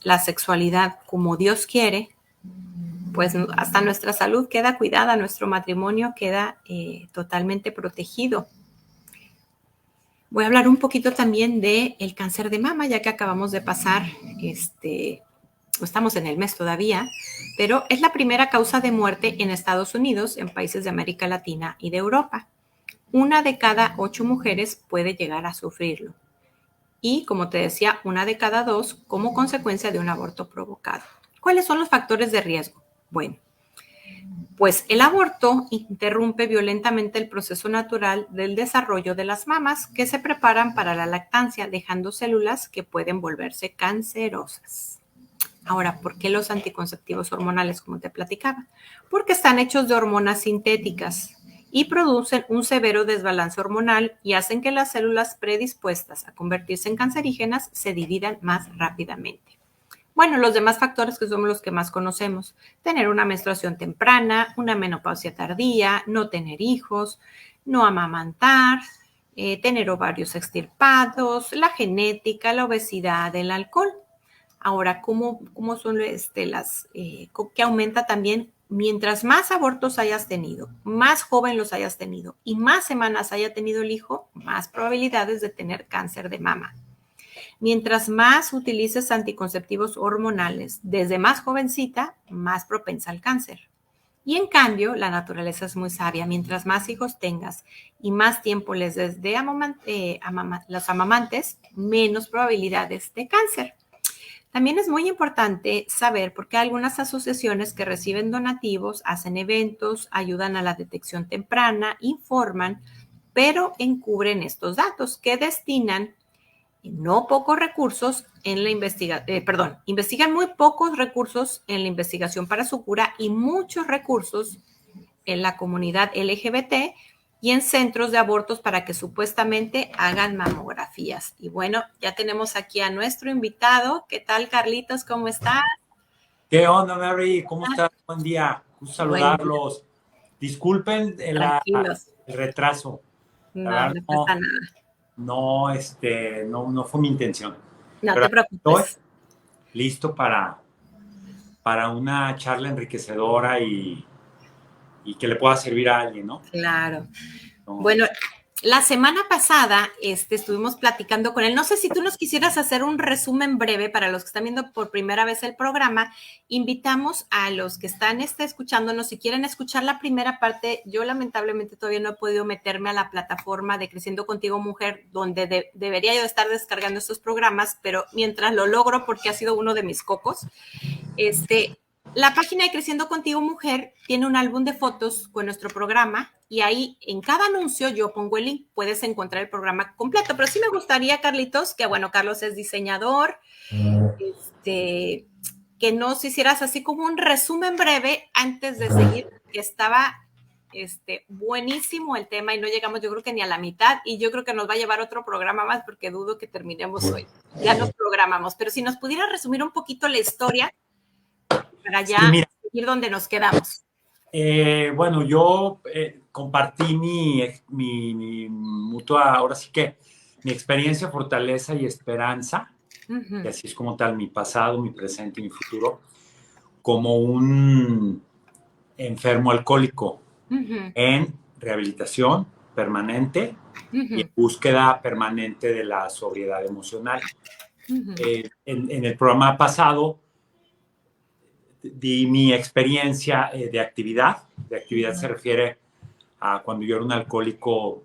S1: la sexualidad como Dios quiere, pues hasta nuestra salud queda cuidada, nuestro matrimonio queda totalmente protegido. Voy a hablar un poquito también del cáncer de mama, ya que acabamos de pasar, estamos en el mes todavía, pero es la primera causa de muerte en Estados Unidos, en países de América Latina y de Europa. 1 de cada 8 mujeres puede llegar a sufrirlo. Y, como te decía, 1 de cada 2 como consecuencia de un aborto provocado. ¿Cuáles son los factores de riesgo? Bueno, pues el aborto interrumpe violentamente el proceso natural del desarrollo de las mamas que se preparan para la lactancia, dejando células que pueden volverse cancerosas. Ahora, ¿por qué los anticonceptivos hormonales, como te platicaba? Porque están hechos de hormonas sintéticas y producen un severo desbalance hormonal y hacen que las células predispuestas a convertirse en cancerígenas se dividan más rápidamente. Bueno, los demás factores que somos los que más conocemos, tener una menstruación temprana, una menopausia tardía, no tener hijos, no amamantar, tener ovarios extirpados, la genética, la obesidad, el alcohol. Ahora, ¿cómo son que aumenta también? Mientras más abortos hayas tenido, más joven los hayas tenido y más semanas haya tenido el hijo, más probabilidades de tener cáncer de mama. Mientras más utilices anticonceptivos hormonales, desde más jovencita, más propensa al cáncer. Y en cambio, la naturaleza es muy sabia. Mientras más hijos tengas y más tiempo les des de los amamantes, menos probabilidades de cáncer. También es muy importante saber por qué algunas asociaciones que reciben donativos hacen eventos, ayudan a la detección temprana, informan, pero encubren estos datos que destinan no pocos recursos en la investigan muy pocos recursos en la investigación para su cura y muchos recursos en la comunidad LGBT y en centros de abortos para que supuestamente hagan mamografías. Y bueno, ya tenemos aquí a nuestro invitado. ¿Qué tal, Carlitos? ¿Cómo estás?
S2: ¿Qué onda, Mary? ¿Cómo estás? Buen día. Gusto
S1: Buen día,
S2: saludarlos. Disculpen
S1: tranquilos.
S2: el retraso. La
S1: No,
S2: verdad,
S1: no pasa nada.
S2: no fue mi intención.
S1: No
S2: Pero
S1: te
S2: aquí estoy
S1: preocupes.
S2: listo para una charla enriquecedora y que le pueda servir a alguien, ¿no?
S1: Claro.
S2: No.
S1: Bueno, la semana pasada estuvimos platicando con él. No sé si tú nos quisieras hacer un resumen breve para los que están viendo por primera vez el programa. Invitamos a los que están escuchándonos, si quieren escuchar la primera parte. Yo lamentablemente todavía no he podido meterme a la plataforma de Creciendo Contigo Mujer, donde debería yo estar descargando estos programas, pero mientras lo logro, porque ha sido uno de mis cocos, la página de Creciendo Contigo Mujer tiene un álbum de fotos con nuestro programa y ahí en cada anuncio yo pongo el link, puedes encontrar el programa completo, pero sí me gustaría, Carlitos, que bueno, Carlos es diseñador, que nos hicieras así como un resumen breve antes de seguir, que estaba buenísimo el tema y no llegamos yo creo que ni a la mitad y yo creo que nos va a llevar otro programa más porque dudo que terminemos hoy. Ya nos programamos, pero si nos pudiera resumir un poquito la historia para
S2: Sí,
S1: ya
S2: mira,
S1: seguir donde nos quedamos.
S2: bueno, yo compartí mi mutua, ahora sí que mi experiencia, fortaleza y esperanza, que
S1: Uh-huh.
S2: así es como tal mi pasado, mi presente y mi futuro, como un enfermo alcohólico
S1: Uh-huh.
S2: en rehabilitación permanente y en
S1: Uh-huh.
S2: búsqueda permanente de la sobriedad emocional.
S1: Uh-huh.
S2: En el programa pasado di mi experiencia de actividad. De actividad se refiere a cuando yo era un alcohólico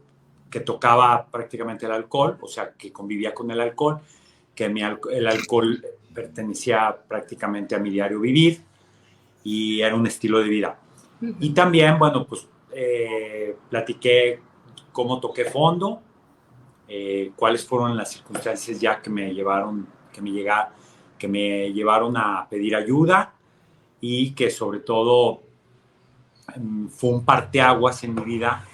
S2: que tocaba prácticamente el alcohol, o sea, que convivía con el alcohol, que el alcohol pertenecía prácticamente a mi diario vivir y era un estilo de vida. Y
S1: Uh-huh.
S2: también, bueno, pues platiqué cómo toqué fondo, cuáles fueron las circunstancias ya que me llevaron, que me llevaron a pedir ayuda y que sobre todo fue un parteaguas en mi vida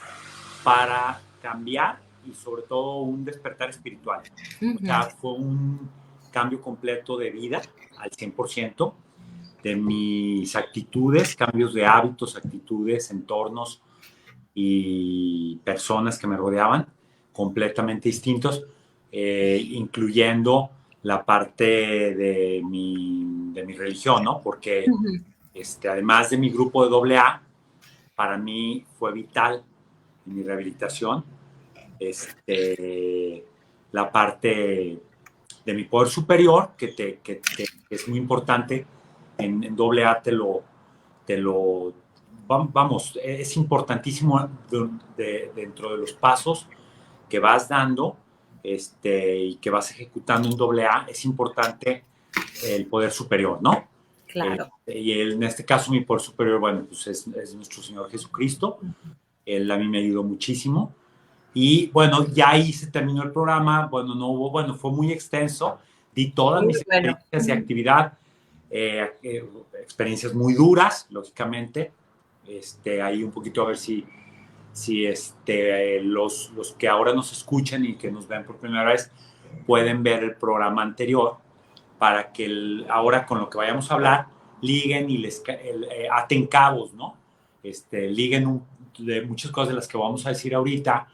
S2: para cambiar y sobre todo un despertar espiritual. O
S1: Uh-huh.
S2: sea, fue un cambio completo de vida al 100% de mis actitudes, cambios de hábitos, actitudes, entornos y personas que me rodeaban, completamente distintos, incluyendo la parte de mi religión, ¿no? Porque
S1: Uh-huh.
S2: además de mi grupo de AA, para mí fue vital en mi rehabilitación la parte de mi poder superior, que es muy importante. En AA te lo vamos, es importantísimo dentro de los pasos que vas dando y que vas ejecutando en AA, es importante el poder superior, ¿no?
S1: Claro.
S2: En este caso mi poder superior, bueno, pues es nuestro Señor Jesucristo. Él a mí me ayudó muchísimo. Y bueno, ya ahí se terminó el programa. Bueno, no hubo, bueno, fue muy extenso. Di todas
S1: Muy
S2: mis
S1: bueno.
S2: experiencias de actividad, experiencias muy duras, lógicamente. Ahí un poquito a ver si los que ahora nos escuchan y que nos ven por primera vez pueden ver el programa anterior para que ahora con lo que vayamos a hablar liguen y aten cabos, ¿no? Liguen de muchas cosas de las que vamos a decir ahorita,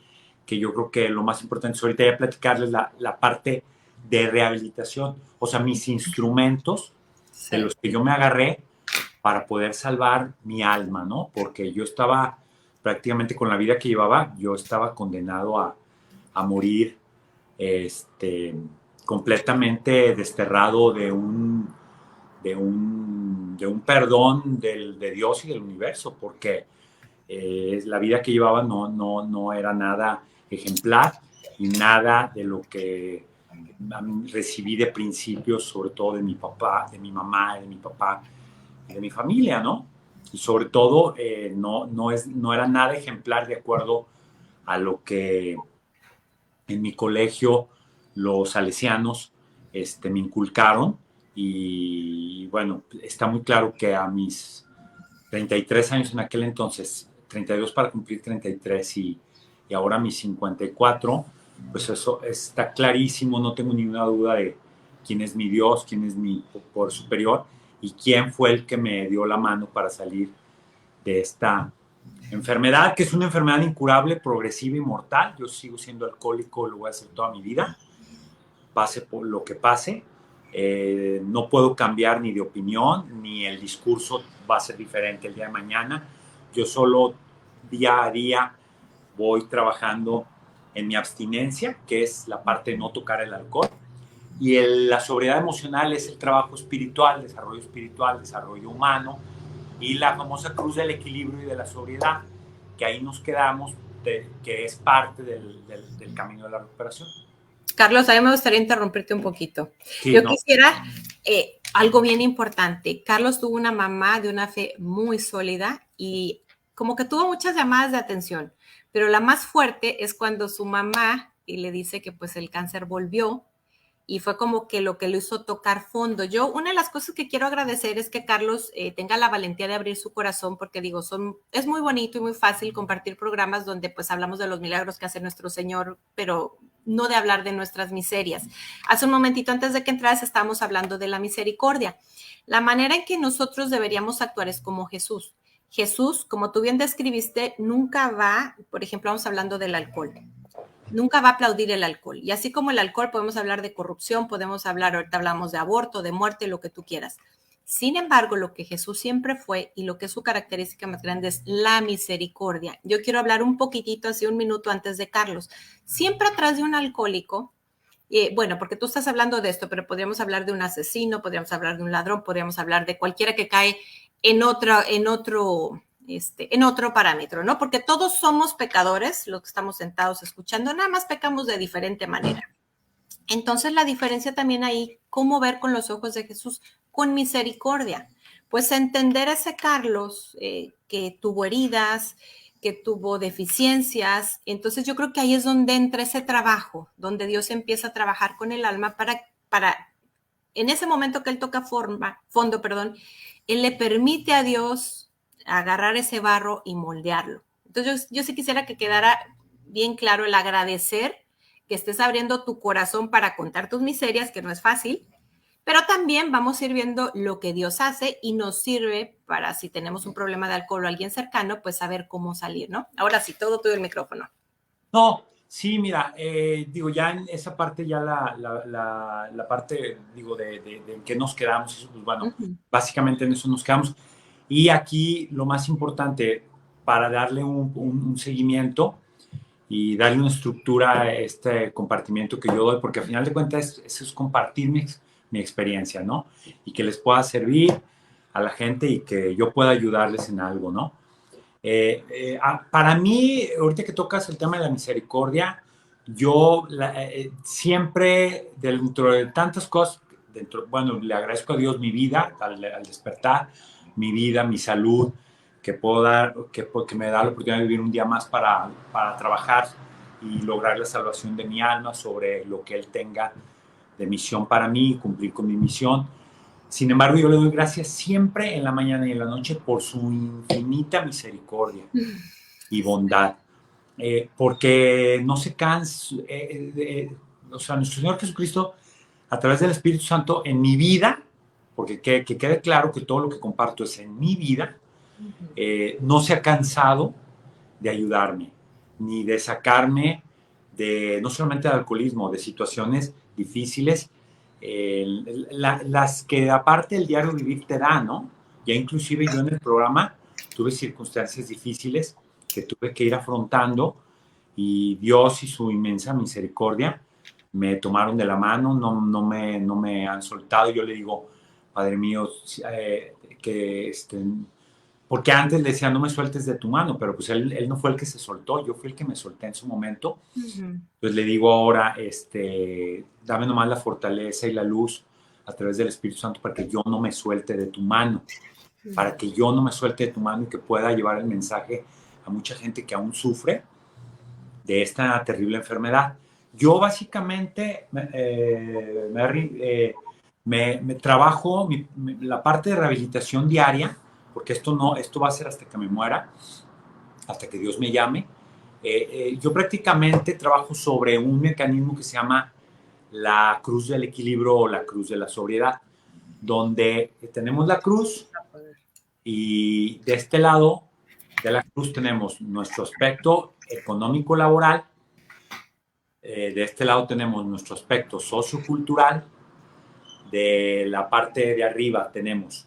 S2: que yo creo que lo más importante es ahorita ya platicarles la parte de rehabilitación, o sea, mis instrumentos de
S1: Sí.
S2: los que yo me agarré para poder salvar mi alma, ¿no? Porque yo estaba prácticamente con la vida que llevaba, yo estaba condenado a morir completamente desterrado de un perdón de Dios y del universo, porque la vida que llevaba no era nada ejemplar y nada de lo que recibí de principios, sobre todo de mi papá, de mi mamá, de mi papá y de mi familia, ¿no? Y sobre todo no era nada ejemplar de acuerdo a lo que en mi colegio los salesianos me inculcaron. Y bueno, está muy claro que a mis 33 años en aquel entonces, 32 para cumplir 33 y ahora mis 54, pues eso está clarísimo, no tengo ninguna duda de quién es mi Dios, quién es mi poder superior y quién fue el que me dio la mano para salir de esta enfermedad, que es una enfermedad incurable, progresiva y mortal. Yo sigo siendo alcohólico, lo voy a hacer toda mi vida, pase por lo que pase. No puedo cambiar ni de opinión, ni el discurso va a ser diferente el día de mañana. Yo solo día a día voy trabajando en mi abstinencia, que es la parte de no tocar el alcohol. Y la sobriedad emocional es el trabajo espiritual, desarrollo humano y la famosa cruz del equilibrio y de la sobriedad, que ahí nos quedamos, que es parte del camino de la recuperación.
S1: Carlos, a mí me gustaría interrumpirte un poquito.
S2: Sí,
S1: Yo quisiera algo bien importante. Carlos tuvo una mamá de una fe muy sólida y como que tuvo muchas llamadas de atención, pero la más fuerte es cuando su mamá y le dice que pues el cáncer volvió y fue como que lo que lo hizo tocar fondo. Yo, una de las cosas que quiero agradecer es que Carlos tenga la valentía de abrir su corazón, porque digo, es muy bonito y muy fácil compartir programas donde pues hablamos de los milagros que hace nuestro Señor, pero no de hablar de nuestras miserias. Hace un momentito antes de que entras estábamos hablando de la misericordia. La manera en que nosotros deberíamos actuar es como Jesús. Jesús, como tú bien describiste, nunca va, por ejemplo, vamos hablando del alcohol. Nunca va a aplaudir el alcohol. Y así como el alcohol, podemos hablar de corrupción, podemos hablar, ahorita hablamos de aborto, de muerte, lo que tú quieras. Sin embargo, lo que Jesús siempre fue y lo que es su característica más grande es la misericordia. Yo quiero hablar un poquitito, así un minuto antes de Carlos. Siempre atrás de un alcohólico, bueno, porque tú estás hablando de esto, pero podríamos hablar de un asesino, podríamos hablar de un ladrón, podríamos hablar de cualquiera que cae en otro parámetro, ¿no? Porque todos somos pecadores, los que estamos sentados escuchando, nada más pecamos de diferente manera. Entonces, la diferencia también ahí, ¿cómo ver con los ojos de Jesús? Con misericordia. Pues entender a ese Carlos que tuvo heridas, que tuvo deficiencias. Entonces, yo creo que ahí es donde entra ese trabajo, donde Dios empieza a trabajar con el alma para en ese momento que él toca fondo, él le permite a Dios agarrar ese barro y moldearlo. Entonces, yo sí quisiera que quedara bien claro el agradecer que estés abriendo tu corazón para contar tus miserias, que no es fácil, pero también vamos a ir viendo lo que Dios hace y nos sirve para, si tenemos un problema de alcohol o alguien cercano, pues saber cómo salir, ¿no? Ahora sí, todo el micrófono.
S2: No, sí, mira, digo, ya en esa parte, ya la parte, digo, de que nos quedamos, pues bueno, básicamente en eso nos quedamos. Y aquí lo más importante, para darle un seguimiento y darle una estructura a este compartimiento que yo doy, porque al final de cuentas eso es compartir mi experiencia, ¿no? Y que les pueda servir a la gente y que yo pueda ayudarles en algo, ¿no? Para mí, ahorita que tocas el tema de la misericordia, yo siempre, dentro de tantas cosas, bueno, le agradezco a Dios mi vida, al despertar, mi vida, mi salud, que puedo dar, que me da la oportunidad de vivir un día más para trabajar y lograr la salvación de mi alma sobre lo que Él tenga de misión para mí, cumplir con mi misión. Sin embargo, yo le doy gracias siempre en la mañana y en la noche por su infinita misericordia y bondad, porque no se cansa, o sea, nuestro Señor Jesucristo, a través del Espíritu Santo, en mi vida, porque que quede claro que todo lo que comparto es en mi vida, no se ha cansado de ayudarme, ni de sacarme no solamente del alcoholismo, de situaciones difíciles, las que aparte el diario vivir te da, ¿no? Ya inclusive yo en el programa tuve circunstancias difíciles que tuve que ir afrontando y Dios y su inmensa misericordia me tomaron de la mano, no me han soltado. Yo le digo, Padre mío, que porque antes le decía, no me sueltes de tu mano, pero pues él no fue el que se soltó, yo fui el que me solté en su momento. Pues le digo ahora, dame nomás la fortaleza y la luz a través del Espíritu Santo para que yo no me suelte de tu mano, para que yo no me suelte de tu mano y que pueda llevar el mensaje a mucha gente que aún sufre de esta terrible enfermedad. Yo básicamente me trabajo la parte de rehabilitación diaria, porque esto va a ser hasta que me muera, hasta que Dios me llame. Yo prácticamente trabajo sobre un mecanismo que se llama la cruz del equilibrio o la cruz de la sobriedad, donde tenemos la cruz y de este lado de la cruz tenemos nuestro aspecto económico laboral, de este lado tenemos nuestro aspecto sociocultural, de la parte de arriba tenemos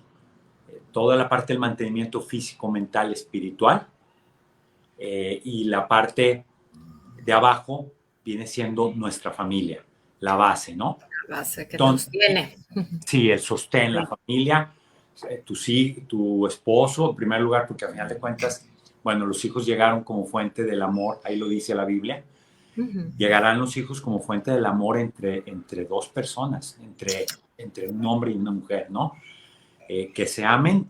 S2: toda la parte del mantenimiento físico, mental, espiritual, y la parte de abajo viene siendo nuestra familia, la base, ¿no?
S1: La base que
S2: Entonces,
S1: sostiene.
S2: sí, el sostén, la familia, tu esposo, en primer lugar, porque al final de cuentas, bueno, los hijos llegaron como fuente del amor, ahí lo dice la Biblia. Llegarán los hijos como fuente del amor entre dos personas, entre un hombre y una mujer, ¿no? Que se amen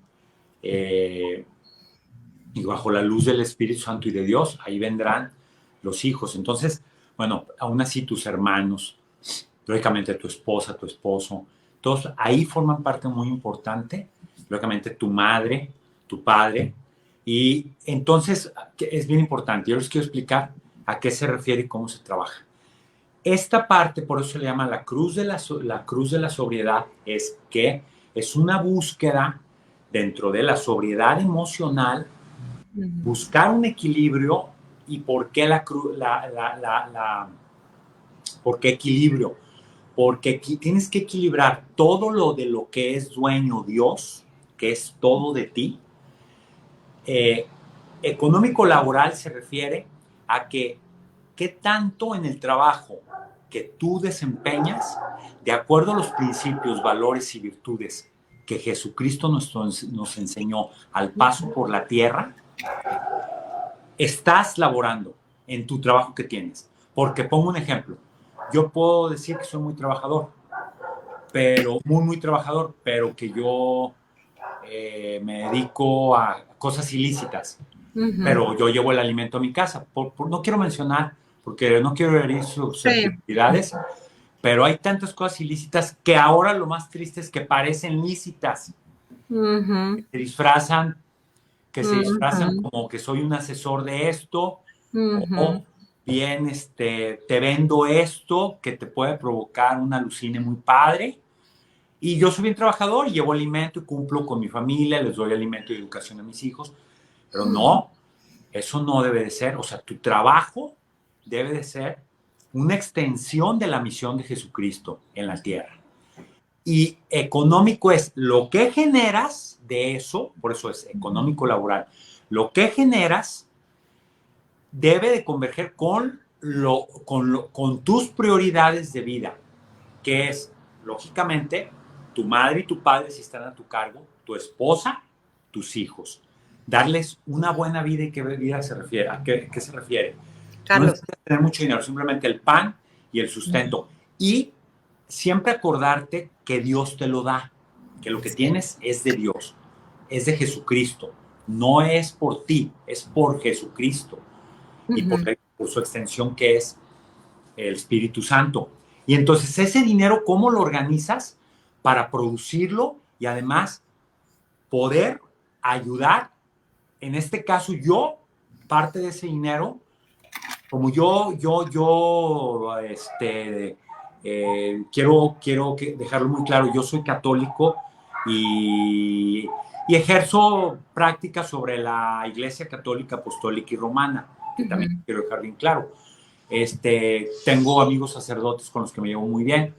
S2: y bajo la luz del Espíritu Santo y de Dios, ahí vendrán los hijos. Entonces, bueno, aún así tus hermanos, lógicamente tu esposa, tu esposo, todos ahí forman parte muy importante, lógicamente tu madre, tu padre, y entonces es bien importante. Yo les quiero explicar a qué se refiere y cómo se trabaja. Esta parte, por eso se le llama la cruz de la cruz de la sobriedad, es que es una búsqueda dentro de la sobriedad emocional, buscar un equilibrio. ¿Y por qué por qué equilibrio? Porque tienes que equilibrar todo lo de lo que es dueño Dios, que es todo de ti. Económico laboral se refiere a que qué tanto en el trabajo que tú desempeñas, de acuerdo a los principios, valores y virtudes que Jesucristo nos enseñó al paso por la tierra, estás laborando en tu trabajo que tienes. Porque pongo un ejemplo, yo puedo decir que soy muy trabajador, pero muy trabajador, pero que yo me dedico a cosas ilícitas, pero yo llevo el alimento a mi casa. No quiero mencionar, porque no quiero herir susceptibilidades, pero hay tantas cosas ilícitas que ahora lo más triste es que parecen lícitas. Que se disfrazan como que soy un asesor de esto, o bien te vendo esto que te puede provocar un alucine muy padre. Y yo soy bien trabajador, llevo alimento y cumplo con mi familia, les doy alimento y educación a mis hijos, pero no, eso no debe de ser. O sea, tu trabajo debe de ser una extensión de la misión de Jesucristo en la tierra. Y económico es lo que generas de eso, por eso es económico laboral. Lo que generas debe de converger con tus prioridades de vida, que es, lógicamente, tu madre y tu padre si están a tu cargo, tu esposa, tus hijos. Darles una buena vida. ¿Y qué vida se refiere? ¿A qué se refiere? Carlos. No necesitas tener mucho dinero, simplemente el pan y el sustento. Y siempre acordarte que Dios te lo da, que lo que tienes es de Dios, es de Jesucristo. No es por ti, es por Jesucristo. Y por su extensión que es el Espíritu Santo. Y entonces ese dinero, ¿cómo lo organizas para producirlo y además poder ayudar? En este caso, yo, parte de ese dinero, como quiero dejarlo muy claro, yo soy católico y ejerzo prácticas sobre la Iglesia Católica, Apostólica y Romana, que también quiero dejar bien claro. Tengo amigos sacerdotes con los que me llevo muy bien,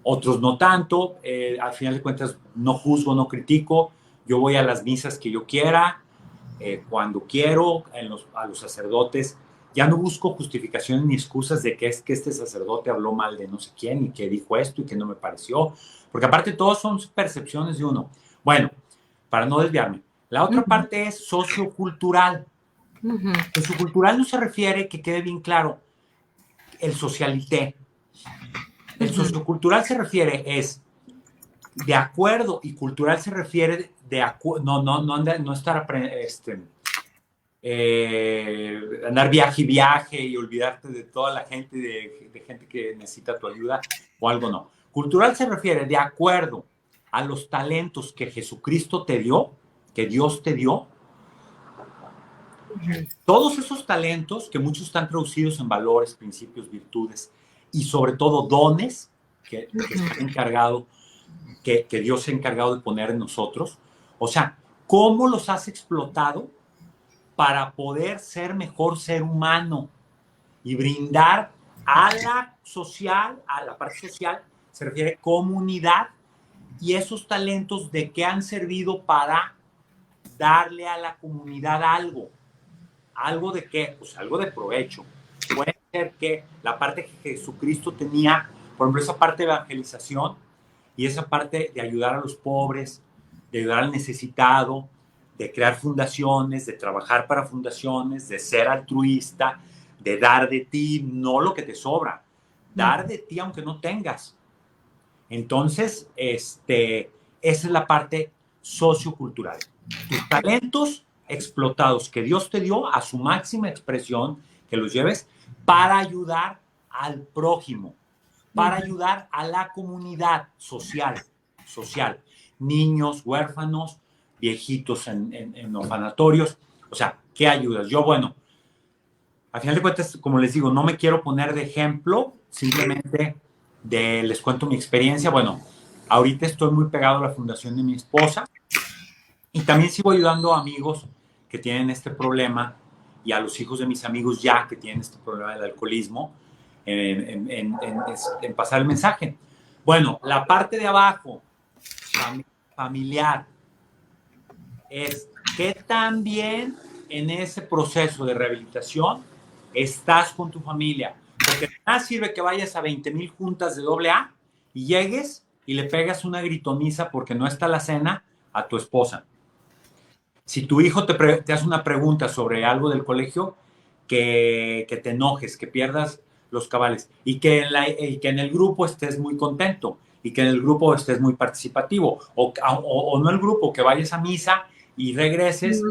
S2: otros no tanto. Al final de cuentas, no juzgo, no critico. Yo voy a las misas que yo quiera, cuando quiero, a los sacerdotes. Ya no busco justificaciones ni excusas de que es que este sacerdote habló mal de no sé quién y que dijo esto y que no me pareció, porque aparte todos son percepciones de uno. Bueno, para no desviarme, la otra parte es sociocultural. Sociocultural no se refiere, que quede bien claro, el socialité. El sociocultural se refiere es de acuerdo, y cultural se refiere de acuerdo, no estar andar viaje y viaje y olvidarte de toda la gente, de gente que necesita tu ayuda o algo no. Cultural se refiere de acuerdo a los talentos que Jesucristo te dio, que Dios te dio. Todos esos talentos, que muchos están traducidos en valores, principios, virtudes y sobre todo dones que están encargados, que Dios se ha encargado de poner en nosotros. O sea, ¿cómo los has explotado para poder ser mejor ser humano y brindar a la social, a la parte social, se refiere comunidad, y esos talentos de qué han servido para darle a la comunidad algo? ¿Algo de qué? Pues algo de provecho. Puede ser que la parte que Jesucristo tenía, por ejemplo, esa parte de evangelización y esa parte de ayudar a los pobres, de ayudar al necesitado, de crear fundaciones, de trabajar para fundaciones, de ser altruista, de dar de ti, no lo que te sobra, dar de ti aunque no tengas. Entonces, esa es la parte sociocultural. Tus talentos explotados que Dios te dio a su máxima expresión, que los lleves para ayudar al prójimo, para ayudar a la comunidad social, niños, huérfanos, viejitos en orfanatorios. O sea, ¿qué ayudas? Yo, bueno, al final de cuentas, como les digo, no me quiero poner de ejemplo, simplemente les cuento mi experiencia. Bueno, ahorita estoy muy pegado a la fundación de mi esposa y también sigo ayudando a amigos que tienen este problema y a los hijos de mis amigos ya que tienen este problema del alcoholismo en pasar el mensaje. Bueno, la parte de abajo, familiar, es que también en ese proceso de rehabilitación estás con tu familia. Porque nada sirve que vayas a 20,000 juntas de AA y llegues y le pegas una gritoniza porque no está la cena a tu esposa. Si tu hijo te hace una pregunta sobre algo del colegio, que te enojes, que pierdas los cabales y que en el grupo estés muy contento y que en el grupo estés muy participativo o no el grupo, que vayas a misa y regreses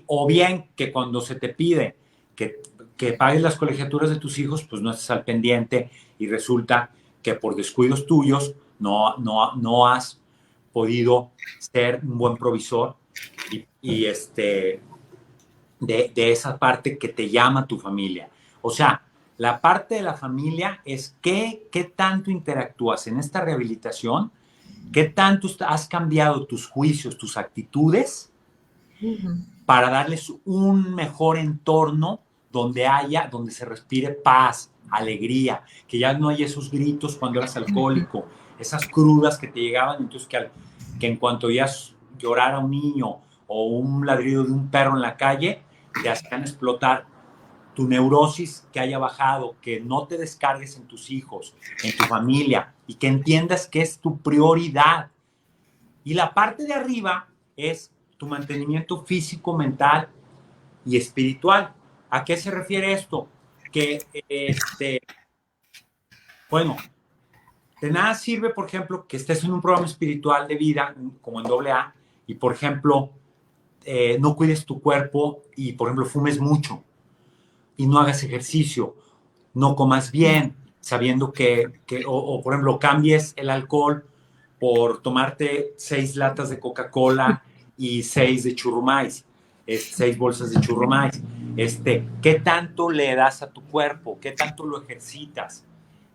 S2: o bien que cuando se te pide que pagues las colegiaturas de tus hijos, pues no estés al pendiente y resulta que por descuidos tuyos no has podido ser un buen provisor y de esa parte que te llama tu familia. O sea, la parte de la familia es qué tanto interactúas en esta rehabilitación, qué tanto has cambiado tus juicios, tus actitudes, para darles un mejor entorno donde se respire paz, alegría, que ya no hay esos gritos cuando eras alcohólico, esas crudas que te llegaban, entonces que en cuanto ya llorara un niño o un ladrido de un perro en la calle, te hacían explotar. Tu neurosis que haya bajado, que no te descargues en tus hijos, en tu familia, y que entiendas que es tu prioridad. Y la parte de arriba es tu mantenimiento físico, mental y espiritual. ¿A qué se refiere esto? Que, bueno, de nada sirve, por ejemplo, que estés en un programa espiritual de vida, como en AA, y, por ejemplo, no cuides tu cuerpo y, por ejemplo, fumes mucho y no hagas ejercicio, no comas bien, sabiendo o por ejemplo, cambies el alcohol por tomarte 6 latas de Coca-Cola y 6 de churrumais, 6 bolsas de churrumais. ¿Qué tanto le das a tu cuerpo? ¿Qué tanto lo ejercitas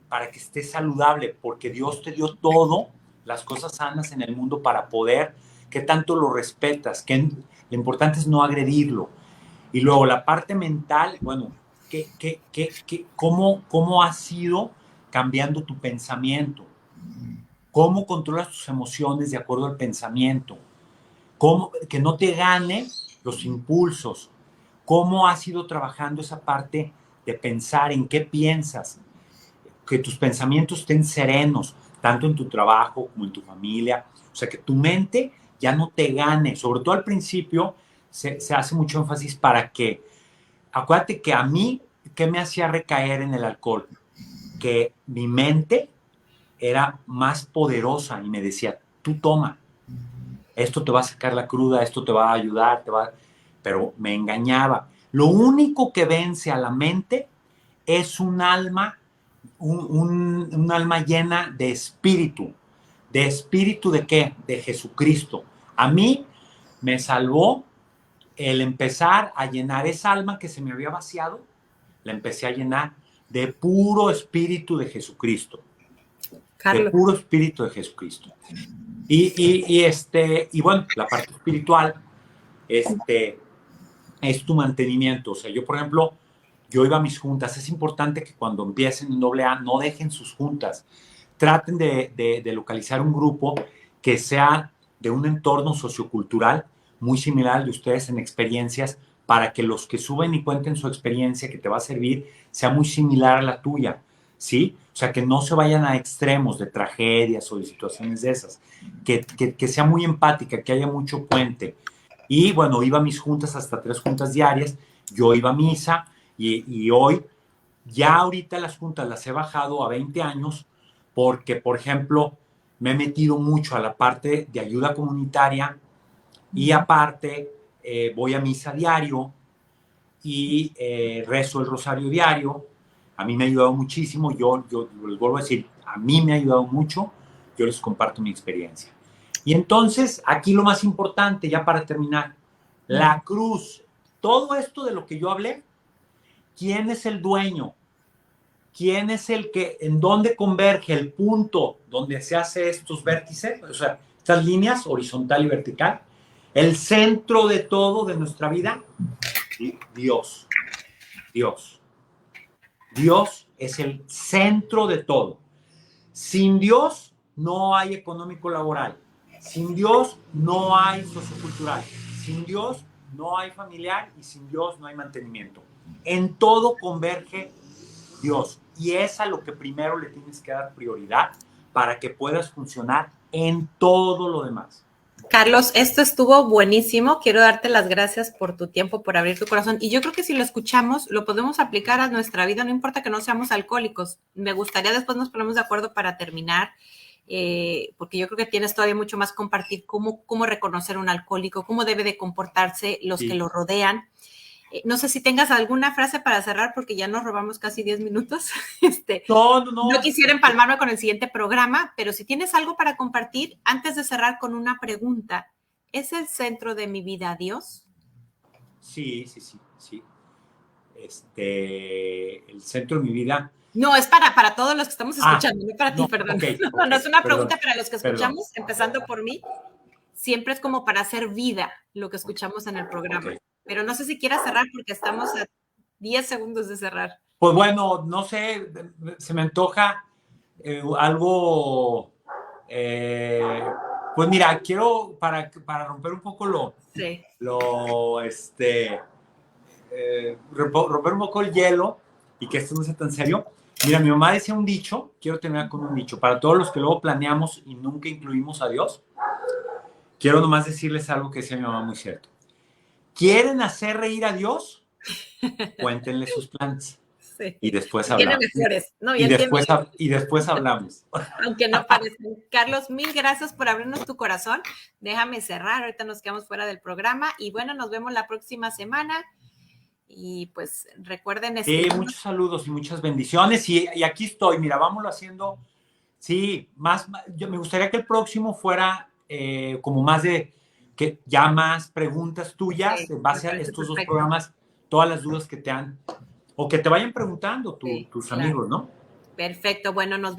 S2: para que estés saludable? Porque Dios te dio todo, las cosas sanas en el mundo para poder. ¿Qué tanto lo respetas? Lo importante es no agredirlo. Y luego la parte mental, bueno, ¿cómo has ido cambiando tu pensamiento? ¿Cómo controlas tus emociones de acuerdo al pensamiento? Que no te gane los impulsos. ¿Cómo has ido trabajando esa parte de pensar en qué piensas? Que tus pensamientos estén serenos, tanto en tu trabajo como en tu familia. O sea, que tu mente ya no te gane. Sobre todo al principio se hace mucho énfasis para que, acuérdate que a mí, ¿qué me hacía recaer en el alcohol? Que mi mente era más poderosa y me decía, tú toma, esto te va a sacar la cruda, esto te va a ayudar, pero me engañaba. Lo único que vence a la mente es un alma un alma llena de espíritu. ¿De espíritu de qué? De Jesucristo. A mí me salvó el empezar a llenar esa alma que se me había vaciado, la empecé a llenar de puro espíritu de Jesucristo. De
S1: Carlos.
S2: puro espíritu de Jesucristo. Y bueno, la parte espiritual es tu mantenimiento. O sea, yo, por ejemplo, yo iba a mis juntas. Es importante que cuando empiecen en AA no dejen sus juntas. Traten de localizar un grupo que sea de un entorno sociocultural muy similar al de ustedes en experiencias, para que los que suben y cuenten su experiencia que te va a servir sea muy similar a la tuya, ¿sí? O sea, que no se vayan a extremos de tragedias o de situaciones de esas, que sea muy empática, que haya mucho puente. Y bueno, iba a mis juntas, hasta 3 juntas diarias, yo iba a misa y hoy, ya ahorita las juntas las he bajado a 20 años porque, por ejemplo, me he metido mucho a la parte de ayuda comunitaria y aparte voy a misa diario y rezo el rosario diario. A mí me ha ayudado muchísimo. Yo les vuelvo a decir, a mí me ha ayudado mucho. Yo les comparto mi experiencia. Y entonces, aquí lo más importante, ya para terminar, la cruz. Todo esto de lo que yo hablé, ¿quién es el dueño? ¿Quién es el que, en dónde converge el punto donde se hace estos vértices? O sea, estas líneas, horizontal y vertical. El centro de todo de nuestra vida, Dios. Dios. Dios es el centro de todo. Sin Dios no hay económico laboral. Sin Dios no hay sociocultural. Sin Dios no hay familiar y sin Dios no hay mantenimiento. En todo converge Dios. Y es a lo que primero le tienes que dar prioridad para que puedas funcionar en todo lo demás.
S1: Carlos, esto estuvo buenísimo. Quiero darte las gracias por tu tiempo, por abrir tu corazón. Y yo creo que si lo escuchamos, lo podemos aplicar a nuestra vida, no importa que no seamos alcohólicos. Me gustaría después nos ponemos de acuerdo para terminar, porque yo creo que tienes todavía mucho más compartir cómo reconocer un alcohólico, cómo debe de comportarse los que lo rodean. No sé si tengas alguna frase para cerrar, porque ya nos robamos casi 10 minutos. No quisiera empalmarme con el siguiente programa, pero si tienes algo para compartir, antes de cerrar con una pregunta, ¿es el centro de mi vida Dios?
S2: Sí. El centro de mi vida.
S1: No, es para todos los que estamos escuchando, no para ti, perdón.
S2: Okay,
S1: no es una pregunta para los que escuchamos, empezando por mí. Siempre es como para hacer vida lo que escuchamos en el programa. Okay. Pero no sé si quieras cerrar porque estamos a 10 segundos de cerrar.
S2: Pues bueno, no sé, se me antoja algo, pues mira, quiero para romper un poco romper un poco el hielo y que esto no sea tan serio. Mira, mi mamá decía un dicho, quiero terminar con un dicho, para todos los que luego planeamos y nunca incluimos a Dios, quiero nomás decirles algo que decía mi mamá muy cierto. ¿Quieren hacer reír a Dios? Cuéntenle sus planes. Sí. Y después hablamos. No, y después hablamos.
S1: Aunque no parecen. Carlos, mil gracias por abrirnos tu corazón. Déjame cerrar, ahorita nos quedamos fuera del programa y bueno, nos vemos la próxima semana. Y pues recuerden...
S2: muchos saludos y muchas bendiciones y aquí estoy, mira, vámonos haciendo, yo me gustaría que el próximo fuera como más que ya más preguntas tuyas en base a estos dos programas, todas las dudas que te han, o que te vayan preguntando tus amigos, ¿no?
S1: Perfecto, bueno, nos vemos.